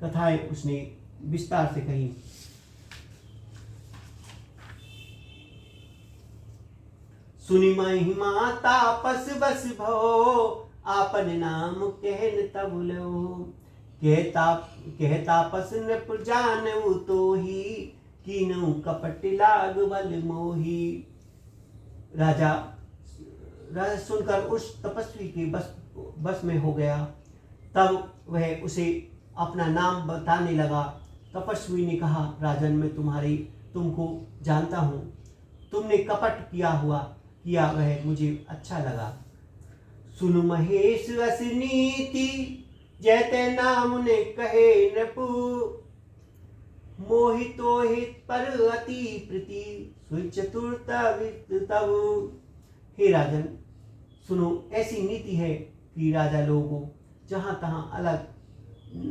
कथाएं उसने विस्तार से कही। सुनि महिमा तापस बस भो, आपन नाम कहन तब लो। कहता पस नृप जानऊ तो ही, कीनऊ कपट लाग बल मोही। राजा सुनकर उस तपस्वी के बस में हो गया। तब वह उसे अपना नाम बताने लगा। तपस्वी ने कहा, राजन, मैं तुमको जानता हूँ। तुमने कपट किया वह मुझे अच्छा लगा। सुनु महेश अस नीति, जैते नाम ने कहे नृपु। मोहितो हित पर अति प्रीति सुई चतुरता वित्त तब। हे राजन, सुनो, ऐसी नीति है कि राजा लोगों जहां तहां अलग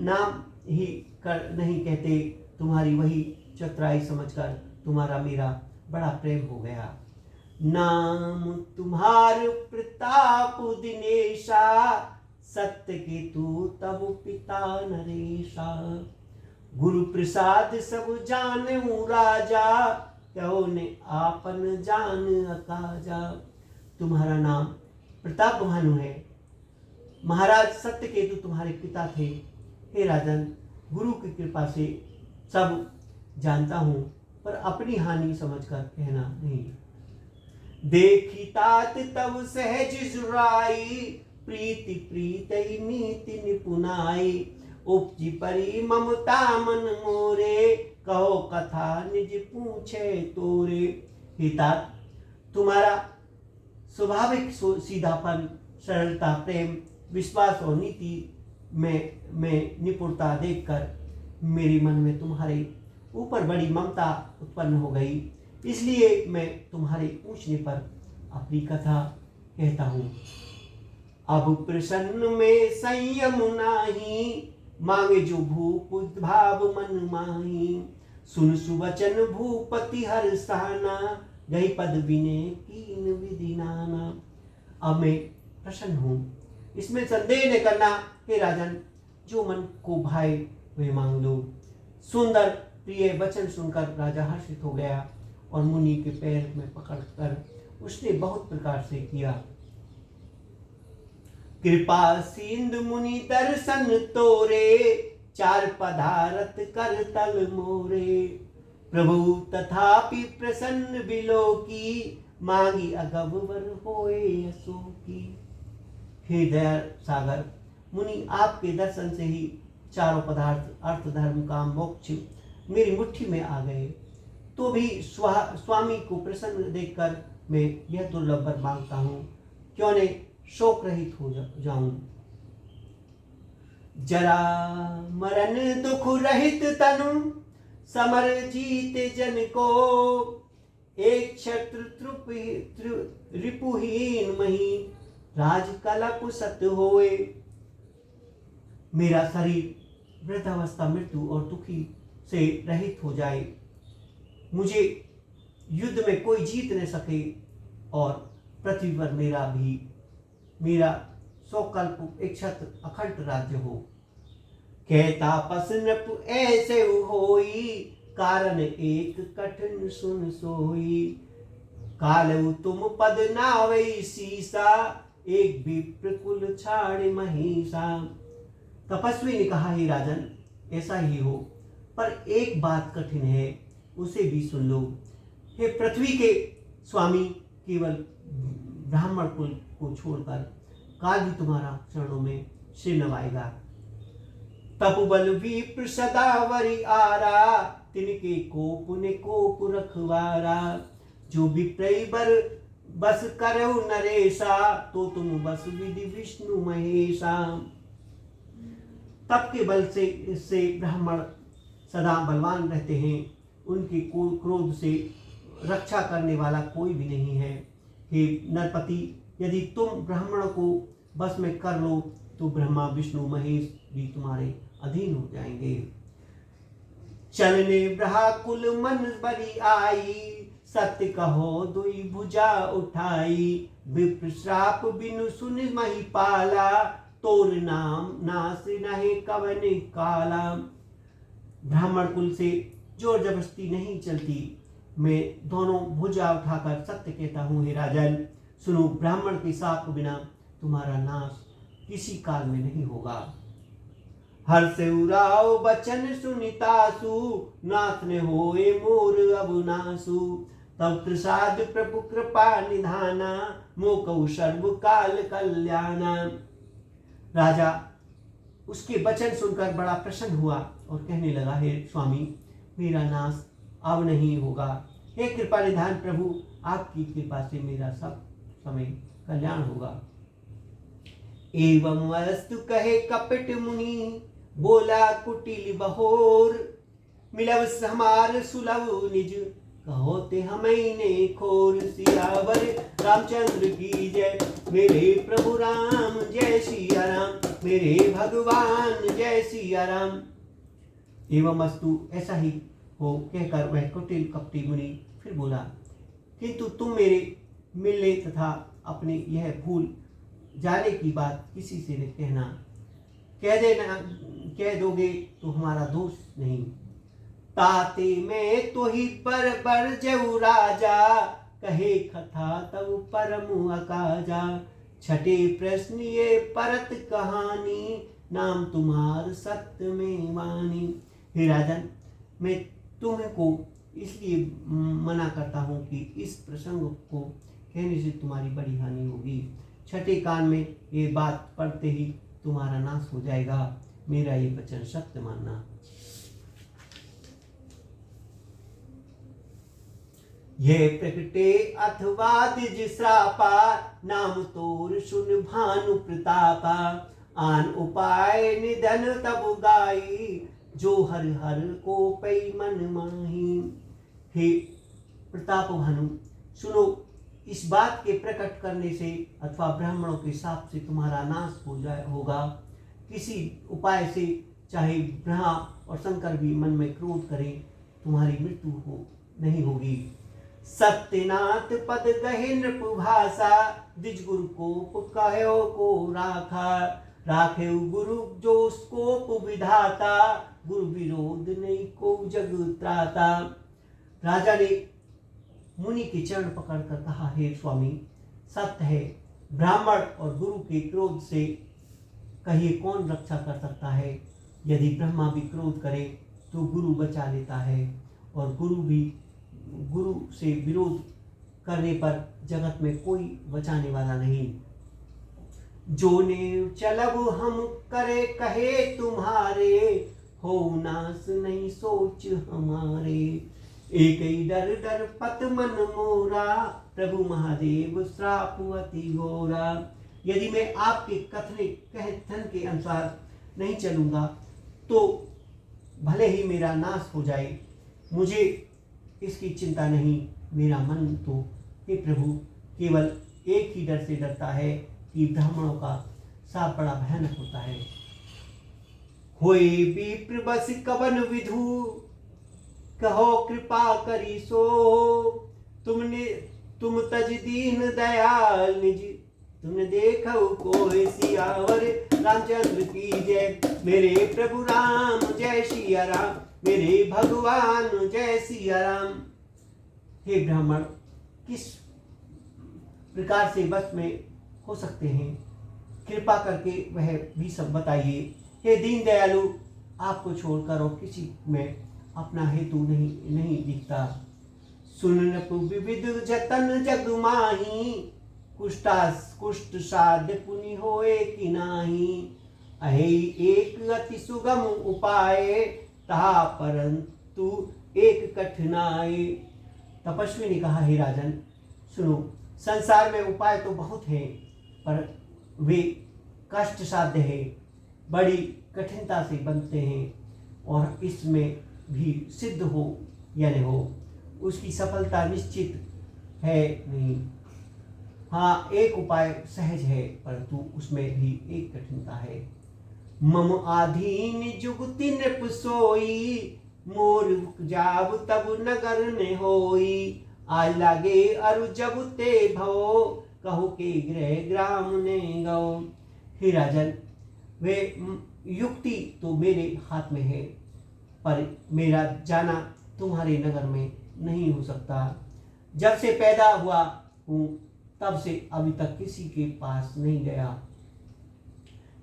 नाम ही कर नहीं कहते, तुम्हारी वही चतुराई समझकर तुम्हारा मेरा बड़ा प्रेम हो गया। नाम तुम्हार प्रताप दिनेशा, सत्य के तू तब पिता नरेशा। गुरु प्रसाद सब जानू राजा, कहो ने आपन जान अकाजा। तुम्हारा नाम प्रताप भानु है, महाराज सत्य केतु तुम्हारे पिता थे। हे राजन, गुरु की कृपा से सब जानता हूं, पर अपनी हानि समझकर कहना नहीं। देखी तात तब सहज जुराई, प्रीति प्रीत नीति निपुनाई। उपजी परी ममता मन मोरे, कहो कथा निज पूछे तोरे। हे तात, तुम्हारा स्वाभाविक सीधापन, सरलता, प्रेम, विश्वास और नीति में निपुणता देखकर मेरे मन में तुम्हारे ऊपर बड़ी ममता उत्पन्न हो गई। इसलिए मैं तुम्हारे पूछने पर अपनी कथा कहता हूँ। अब प्रसन्न में संयम नाही, मांगे जो भूप भाव मन माही। सुन सुवचन भूपति हर स्थाना, गई पद विने कीन विधि नाना। अब मैं प्रसन्न हूँ, इसमें संदेह न करना। हे राजन, जो मन को भाए वे मांग लो। सुंदर प्रिय वचन सुनकर राजा हर्षित हो गया और मुनि के पैर में पकड़कर उसने बहुत प्रकार से किया। कृपा सिंधु मुनि दर्शन तोरे, चार पधारत कर तल मोरे। प्रभु तथापि प्रसन्न बिलो की, मांगी अगब वर होए अशोकी। हे दया सागर मुनि, आपके दर्शन से ही चारों पदार्थ अर्थ धर्म काम मोक्ष मेरी मुट्ठी में आ गए। तो भी स्वामी को प्रसन्न देखकर मैं यह दुर्लभ वर मांगता हूँ, क्यों ने शोक रहित हो जाऊं। जरा मरण दुख रहित तनु, समर जीत जन को। एक क्षत्र रिपुहीन मही, राज कलप सत होए। मेरा शरीर वृद्धावस्था, मृत्यु और दुखी से रहित हो जाए, मुझे युद्ध में कोई जीत न सके, और पृथ्वी पर मेरा सौकल्प एक छत्र अखंड राज्य हो। कहता पस नृप ऐसे होई, कारण एक कठिन सुन सोई। कालऊ तुम पद नावई सीसा, एक विप्र कुल छाड़ महिषा। तपस्वी ने कहा, हे राजन, ऐसा ही हो, पर एक बात कठिन है, उसे भी सुन लो। हे पृथ्वी के स्वामी, केवल ब्राह्मण कुल को छोड़कर काल भी तुम्हारा चरणों में सिर नवाएगा। तपबल विप्र सदावरी आरा, तिनके कोप ने कोप रखवारा। जो विप्रई बर बस करो नरेशा, तो तुम बस विधि विष्णु महेशा। तप के बल से ब्राह्मण सदा बलवान रहते हैं, उनके क्रोध से रक्षा करने वाला कोई भी नहीं है। हे नरपति, यदि तुम ब्राह्मण को बस में कर लो, तो ब्रह्मा विष्णु महेश भी तुम्हारे अधीन हो जाएंगे। चलने ब्रहाकुल मन बरी आई, सत्य कहो दुई भुजा उठाई। विप्र श्राप बिनु सुन मही पाला, तोर नाम नास नहीं कवन काला। ब्राह्मण कुल से जोर जबरदस्ती नहीं चलती, मैं दोनों भुजा उठाकर सत्य कहता हूँ। हे राजन, सुनो, ब्राह्मण के साप बिना तुम्हारा नाश किसी काल में नहीं होगा। हर से उराव बचन सुनितासु, नाथ ने होए मोर अब नासु। तब प्रसाद प्रभु कृपा निधाना, मोकऊ सर्व काल कल्याणा। राजा उसके वचन सुनकर बड़ा प्रसन्न हुआ और कहने लगा, हे स्वामी, मेरा नाश अब नहीं होगा। हे कृपा निधान प्रभु, आपकी कृपा से मेरा सब समय कल्याण होगा। एवं वस्तु कहे कपट मुनि, बोला कुटिल बहोर। मिलव हमार सुलभ निज, कहो ते हमें ने खोर। सियावर रामचंद्र की जय, मेरे प्रभु राम जय सिया राम, मेरे भगवान जय सिया राम। एवं अस्तु, ऐसा ही हो कहकर वह कुटिल कपटी मुनि फिर बोला, किंतु तुम मेरे मिलने तथा अपने यह भूल जाने की बात किसी से न कहना। कह दोगे तो हमारा दोष नहीं। ताते में तो ही पर जऊ राजा, कहे कथा तब परम अकाजा। छठे प्रश्न ये परत कहानी, नाम तुम्हार सत्य में वाणी। हे राजन, मैं तुमको इसलिए मना करता हूँ कि इस प्रसंग को कहने से तुम्हारी बड़ी हानि होगी। छठे कान में ये बात पढ़ते ही तुम्हारा नाश हो जाएगा। मेरा ये वचन सत्य मानना। ये प्रकटे अथवा द्विज श्रापा, नाम तोर सुन भानु प्रतापा। आन उपाय निधन तब गाई, जो हर हर को पै मन माही। हे प्रताप भानु, सुनो, इस बात के प्रकट करने से अथवा ब्राह्मणों के शाप से तुम्हारा नाश होगा। किसी उपाय से चाहे ब्रह्मा और शंकर भी मन में क्रोध करें, तुम्हारी मृत्यु नहीं होगी। सत्यनाथ पद गहे नृपभाषा, द्विज गुरु कोप कहो को राखा। राखे गुरु जो कोप विधाता, गुरु विरोध नहीं को जग त्राता। राजा ने मुनि के चरण पकड़कर कहा, हे स्वामी, सत्य है, ब्राह्मण और गुरु के क्रोध से कहिए कौन रक्षा कर सकता है। यदि ब्रह्मा भी क्रोध करे तो गुरु बचा लेता है, और गुरु से विरोध करने पर जगत में कोई बचाने वाला नहीं। जो ने चलब हम करे कहे तुम्हारे, हो नाश नहीं सोच हमारे। एक ही डर डर पत मन मोरा, प्रभु महादेव श्राप अति घोरा। यदि मैं आपके कथन के अनुसार नहीं चलूंगा तो भले ही मेरा नाश हो जाए, मुझे इसकी चिंता नहीं। मेरा मन तो हे प्रभु केवल एक ही डर से डरता है कि ब्राह्मणों का शाप बड़ा भयानक होता है। होए विप्र बस कवन विधु, कहो कृपा करी सो। तुम तज दीन दयाल निज, तुमने देखो कोई। सियावर रामचंद्र की जय, मेरे प्रभु राम जय सिया राम, मेरे भगवान जय सिया राम। हे ब्राह्मण, किस प्रकार से वश में हो सकते हैं, कृपा करके वह भी सब बताइए। हे दीन दयालु, आपको छोड़कर और किसी में अपना हेतु नहीं दिखता। सुन विविध जतन जग माही, कुष्ठ साध्य पुनि होए कि नाही। अहे एक अति सुगम उपाय, तहा परंतु एक कठिनाई। तपस्वी ने कहा, हे राजन सुनो, संसार में उपाय तो बहुत हैं, पर वे कष्ट साध्य है, बड़ी कठिनता से बनते हैं, और इसमें भी सिद्ध हो या नहीं हो उसकी सफलता निश्चित है नहीं। हाँ, एक उपाय सहज है, परंतु उसमें भी एक कठिनता है। मम आधीन जुगति नृप सोई, मोर जाब तब नगर ने होई। आज लागे अरु जब ते भवो, कहो के गृह ग्राम ने गो। हे राजन, वे युक्ति तो मेरे हाथ में है, पर मेरा जाना तुम्हारे नगर में नहीं हो सकता। जब से पैदा हुआ हूँ तब से अभी तक किसी के पास नहीं गया।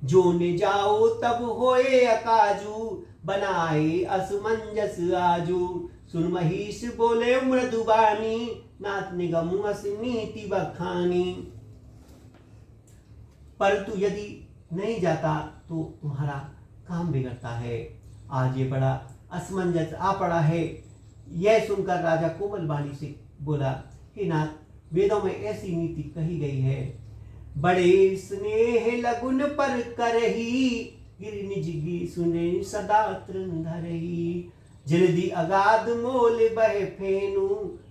जो ने जाओ तब होए अकाजू, बनाए असमंजस आजू। सुन महिष बोले मृदुबानी, नाथ निगम अस नीति बखानी। परंतु यदि नहीं जाता तो तुम्हारा काम बिगड़ता है। आज ये बड़ा असमंजस आ पड़ा है। यह सुनकर राजा कोमल वाणी से बोला, हे नाथ, वेदों में ऐसी नीति कही गई है, बड़े स्नेह लगुन पर करही, गिर निज गी सुने सदा तृण धरही। जल्दी अगाध मोल बह फेनु,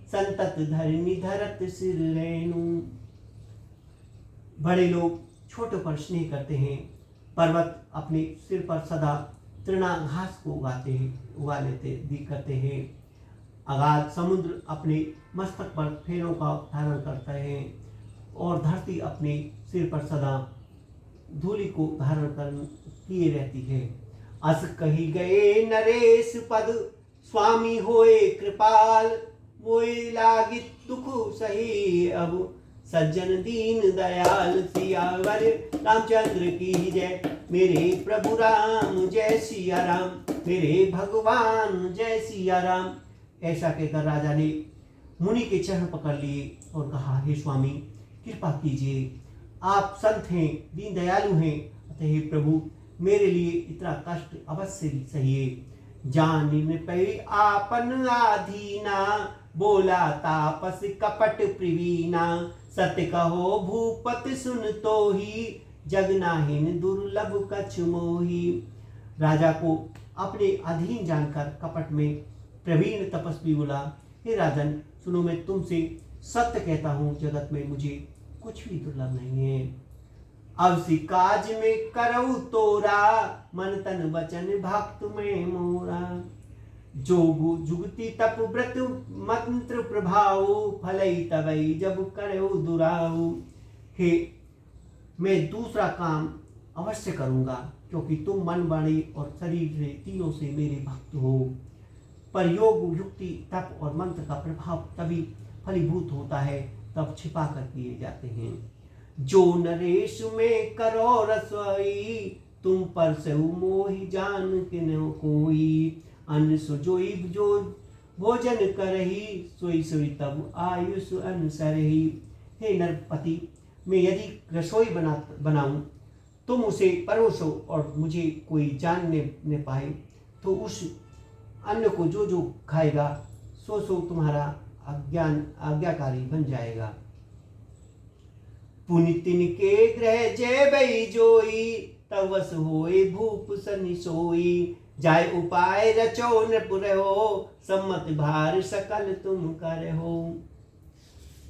संतत धरनी धरत सिर रेणु। बड़े लोग छोटे पर स्नेह करते हैं, पर्वत अपने सिर पर सदा तृणा घास को उगा लेते करते हैं। अगाध समुद्र अपने मस्तक पर फेनों का धारण करते हैं, और धरती अपने सिर पर सदा धूलि को धारण कर किए रहती है। अस कही गए नरेश पद, स्वामी होए कृपाल, मोए लागित दुख सही अब, सज्जन दीन दयाल। सियावर रामचंद्र की जय, मेरे प्रभु राम जय सिया राम, मेरे भगवान जय सिया राम। ऐसा कहकर राजा ने मुनि के चरण पकड़ लिए और कहा, हे स्वामी कृपा कीजिए, आप संत हैं, दीन दयालु हैं, अतः हे प्रभु मेरे लिए इतना कष्ट अवश्य सहिए। जानिन पै आपन आधीना, बोला तापस कपट प्रवीणा, सत्य कहो भूपत सुन तो ही, जगनाहिन दुर्लभ कछ मोही। राजा को अपने अधीन जानकर कपट में प्रवीण तपस्वी बोला, हे राजन सुनो, मैं तुमसे सत्य कहता हूँ, जगत में मुझे कुछ भी दुर्लभ नहीं है। अब सी काज में करऊ तोरा, मन तन वचन भक्त में मोरा। जोगु जुगति तप व्रत मंत्र प्रभाव, फलई तबई जब करऊ दुराऊ। हे मैं दूसरा काम अवश्य करूंगा, क्योंकि तुम मन वाणी और शरीर से तीनों से मेरे भक्त हो। पर योग युक्ति तप और मंत्र का प्रभाव तभी फलीभूत होता है, तब छिपा कर किए जाते हैं। जो नरेश में करो रसोई, तुम पर से मोहि जान के न कोई। अन्न सुजोई जो भोजन करही, सोई सोई तब आयुष अनुसरही। हे नरपति, मैं यदि रसोई बनाऊं, तुम उसे परोसो और मुझे कोई जान न पाए, तो उस अन्न को जो जो खाएगा सो सो तुम्हारा आज्ञाकारी बन जाएगा। पुनितिन के ग्रह जय बई जोई, तब वस होए भूप सनि सोई। जाय उपाय रचो नपुर हो, सम्मत भार सकल तुम कर हो।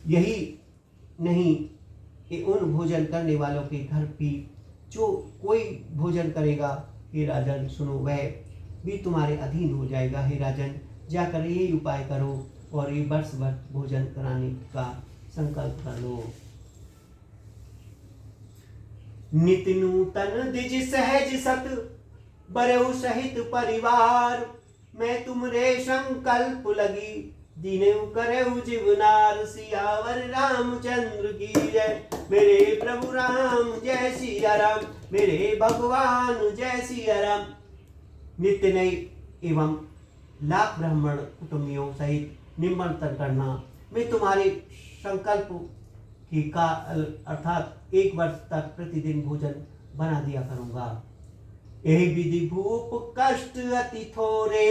यही नहीं कि उन भोजन करने वालों के घर भी जो कोई भोजन करेगा, हे राजन सुनो, वह भी तुम्हारे अधीन हो जाएगा। हे राजन जाकर यही उपाय करो और ये वर्ष भर भोजन कराने का संकल्प कर लो। नित नूतन द्विज सहज सत, बरऊ सहित परिवार। मैं तुमरे संकल्प लगी, दिनेऊ करेऊ जीवनार। सियावर रामचंद्र की जय, मेरे प्रभु राम जय सिया राम, मेरे भगवान जय सिया राम। नित्य नई एवं लाख ब्राह्मण कुटुंबियों सहित निमंत्रण करना। मैं तुम्हारे संकल्प की का अर्थात 1 वर्ष तक प्रतिदिन भोजन बना दिया करूंगा। यही विधि भूप कष्ट अति थोरे,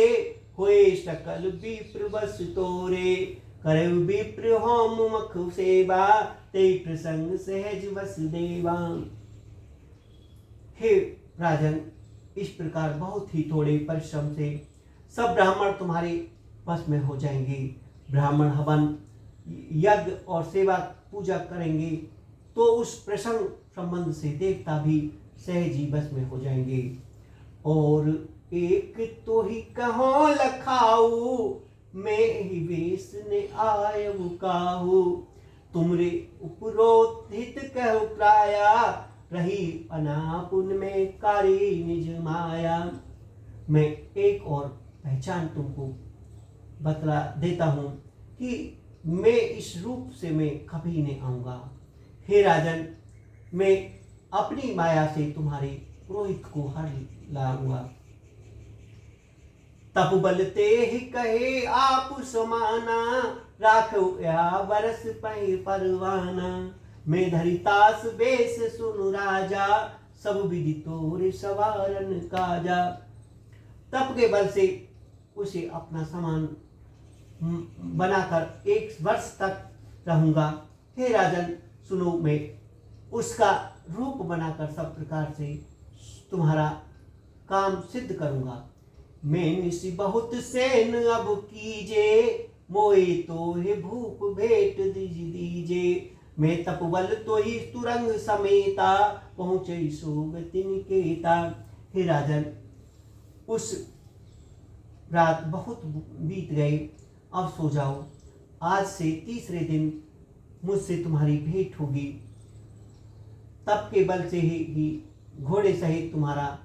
होए सकल विप्र बस तोरे। करे विप्र होम मुख सेवा, ते प्रसंग सहज वसुदेवा। हे राजन, इस प्रकार बहुत ही थोड़े परिश्रम से सब ब्राह्मण तुम्हारे वश में हो जाएंगे। ब्राह्मण हवन यज्ञ और सेवा पूजा करेंगे तो उस प्रसंग संबंध से देवता भी सहज ही बस में हो जाएंगे। और एक तो ही कहो लखाऊ, मैं ही वेश ने आयु काहू। तुमरे उपरोधित कहु प्राया, रही अनापुन में कारी निज माया। मैं एक और पहचान तुमको बतला देता हूँ कि मैं इस रूप से मैं कभी नहीं आऊँगा। हे राजन, मैं अपनी माया से तुम्हारे पुरोहित को हर लाऊंगा। तप बलते ही कहे आप समाना, राखो या बरस पै परवाना। मैं धरितास बेस सुनु राजा, सब विधि तोरे सवारन काजा। तप के बल से उसे अपना समान बनाकर 1 वर्ष तक रहूंगा। हे राजन सुनो, मैं उसका रूप बनाकर सब प्रकार से तुम्हारा काम सिद्ध करूंगा। मैं निस बहुत सेन अब कीजे, मोए तो हे भूप भेंट दीजे। मैं तपबल तो ही तुरंग समेता, पहुँचे सोगति निकेता। हे राजन, उस रात बहुत बीत गए, अब सो जाओ। आज से तीसरे दिन मुझसे तुम्हारी भेंट होगी। तप के बल से ही घोड़े सहित तुम्हारा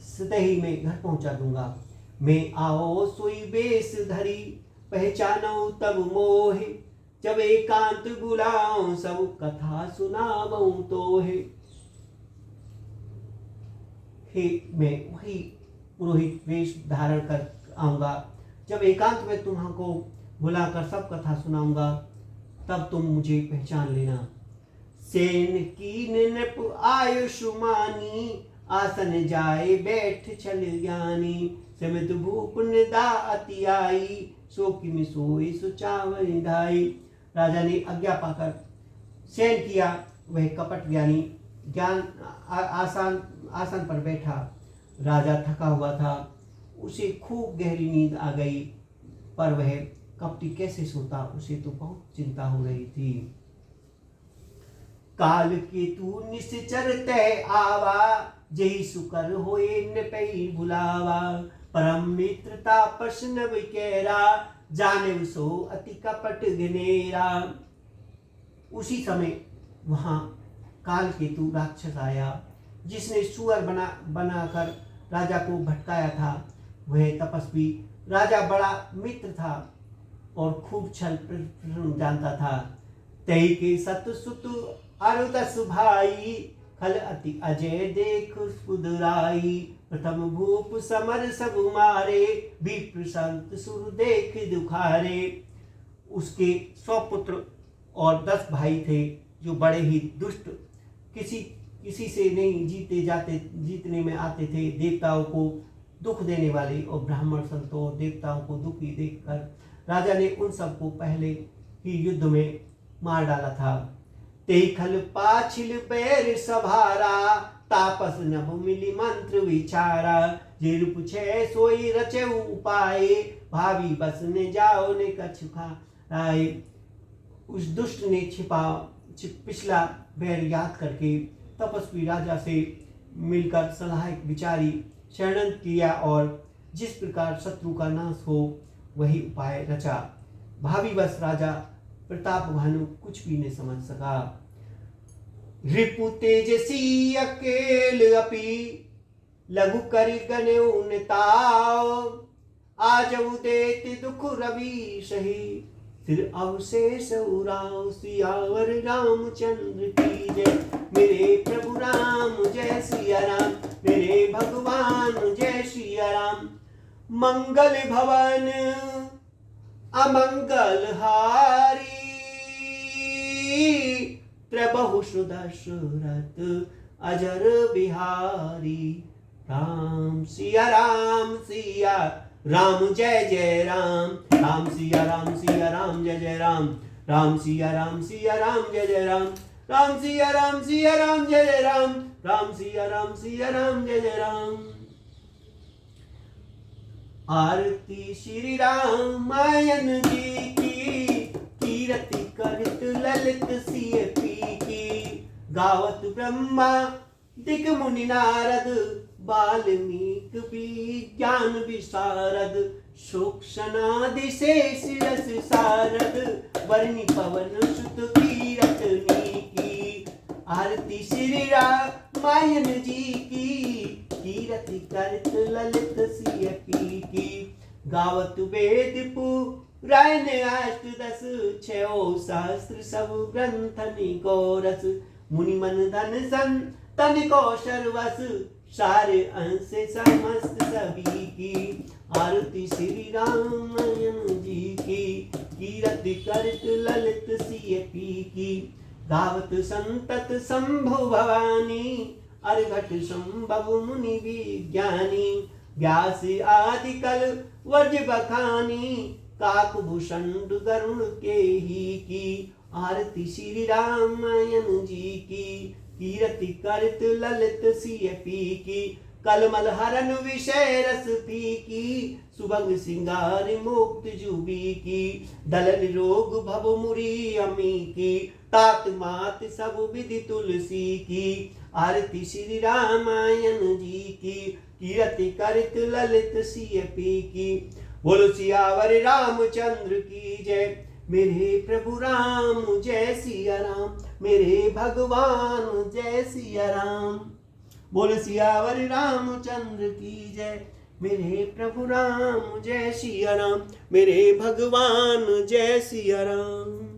सतही में घर पहुंचा दूंगा। मैं आओ सोई बेस धरी, पहचानो तब मोहे। जब एकांत बुलाऊं सब कथा सुनाऊं तो है। मैं वही पुरोहित वेश धारण कर आऊंगा। जब एकांत में तुम्हाको बुलाकर सब कथा सुनाऊंगा, तब तुम मुझे पहचान लेना। सेन की नृप आयुष्मानी, आसन जाए बैठ छल ज्ञानी। समित भूप निदा अति आई, सो किमि सोई सुचावरी धाई। राजा ने आज्ञा पाकर शयन किया। वह कपट ज्ञानी आसन पर बैठा। राजा थका हुआ था, उसे खूब गहरी नींद आ गई, पर वह कपटी कैसे सोता, उसे तो बहुत चिंता हो रही थी। काल के तू निश्चर तय आवा, जही सुकर होए नृपै बुलावा। परम मित्रता प्रश्न विकेरा, जाने सो अति कपट घनेरा। उसी समय वहां काल केतु राक्षस आया, जिसने सुअर बनाकर राजा को भटकाया था। वह तपस्वी राजा बड़ा मित्र था और खूब छल प्रश्न जानता था। तई के सत सुत अरुदस भाई, खल अति अजय देख सुदराई। प्रथम भूप समर सब मारे, विप्र संत सुर देख दुखारे। उसके 100 पुत्र और 10 भाई थे, जो बड़े ही दुष्ट, किसी से नहीं जीतने में आते थे। देवताओं को दुख देने वाले और ब्राह्मण संतों और देवताओं को दुखी देखकर राजा ने उन सबको पहले ही युद्ध में मार डाला था। ते खल पाछिल पैर सभारा, तापस नभ मिली मंत्र विचारा। जे रूप छे सोई रचे उपाय, भावी बस ने जाओ ने कछु खाए। उस दुष्ट ने पिछला बैर याद करके तपस्वी राजा से मिलकर सलाह विचारी, शरण किया और जिस प्रकार शत्रु का नाश हो वही उपाय रचा। भावी बस राजा प्रताप भानु कुछ भी नहीं समझ सका। रिपु तेजसी अकेल अपि, लघु करि गनेउ निताओ। आज उदेत दुख रवि सही, फिर अवशेष उराव। सियावर रामचंद्र की जय, मेरे प्रभु राम जय सिया राम। मेरे भगवान जय सिया राम। मंगल भवन अमंगल हारी, प्रभु सुदशरथ अजर बिहारी। राम सिया राम जय जय राम। राम सिया राम जय जय राम। राम सिया राम जय जय राम। राम सिया राम जय जय राम। राम सिया राम जय जय राम। आरती श्री रामायण जी की, कीरति करत ललित सिय पी की। गावत ब्रह्मा दिग मुनि नारद, वाल्मीकि विज्ञान विशारद। शोक सनादि शेष रस सारद, वर्णि पवन सुत कीरतनी की। आरती श्री रामायण जी की, कीरति करत ललित सिय पी की। गावत वेद पुराण अष्टदश, 6 सहस्त्र सब ग्रंथनि को रस। मुनि मन धन सन तन को सर्वस, सारे अंश समस्त सभी की। आरती श्री रामायण जी की, कीरति करत ललित सिय पी की। गावत संतत शंभु भवानी, अर्घट संभव मुनि विज्ञानी। व्यास आदि कल वज बखानी, काकभूषण गरुण के ही की। आरती श्री रामायण जी की, कीरति करत ललित सिय पी की। कलमल हरन विषय रस फीकी, सुभंग सिंगार मुक्त जुबी की, दलन रोग भव मुरी अमी की, तात मात सब विधि तुलसी की, आरती श्री रामायण जी की, कीरति करत ललित सिय पी की। बोलो सियावर रामचंद्र की जय, मेरे प्रभु राम जय सिया राम, मेरे भगवान जय सिया राम। बोल सियावर रामचंद्र की जय, मेरे प्रभु राम जय सिया राम, मेरे भगवान जय सिया राम।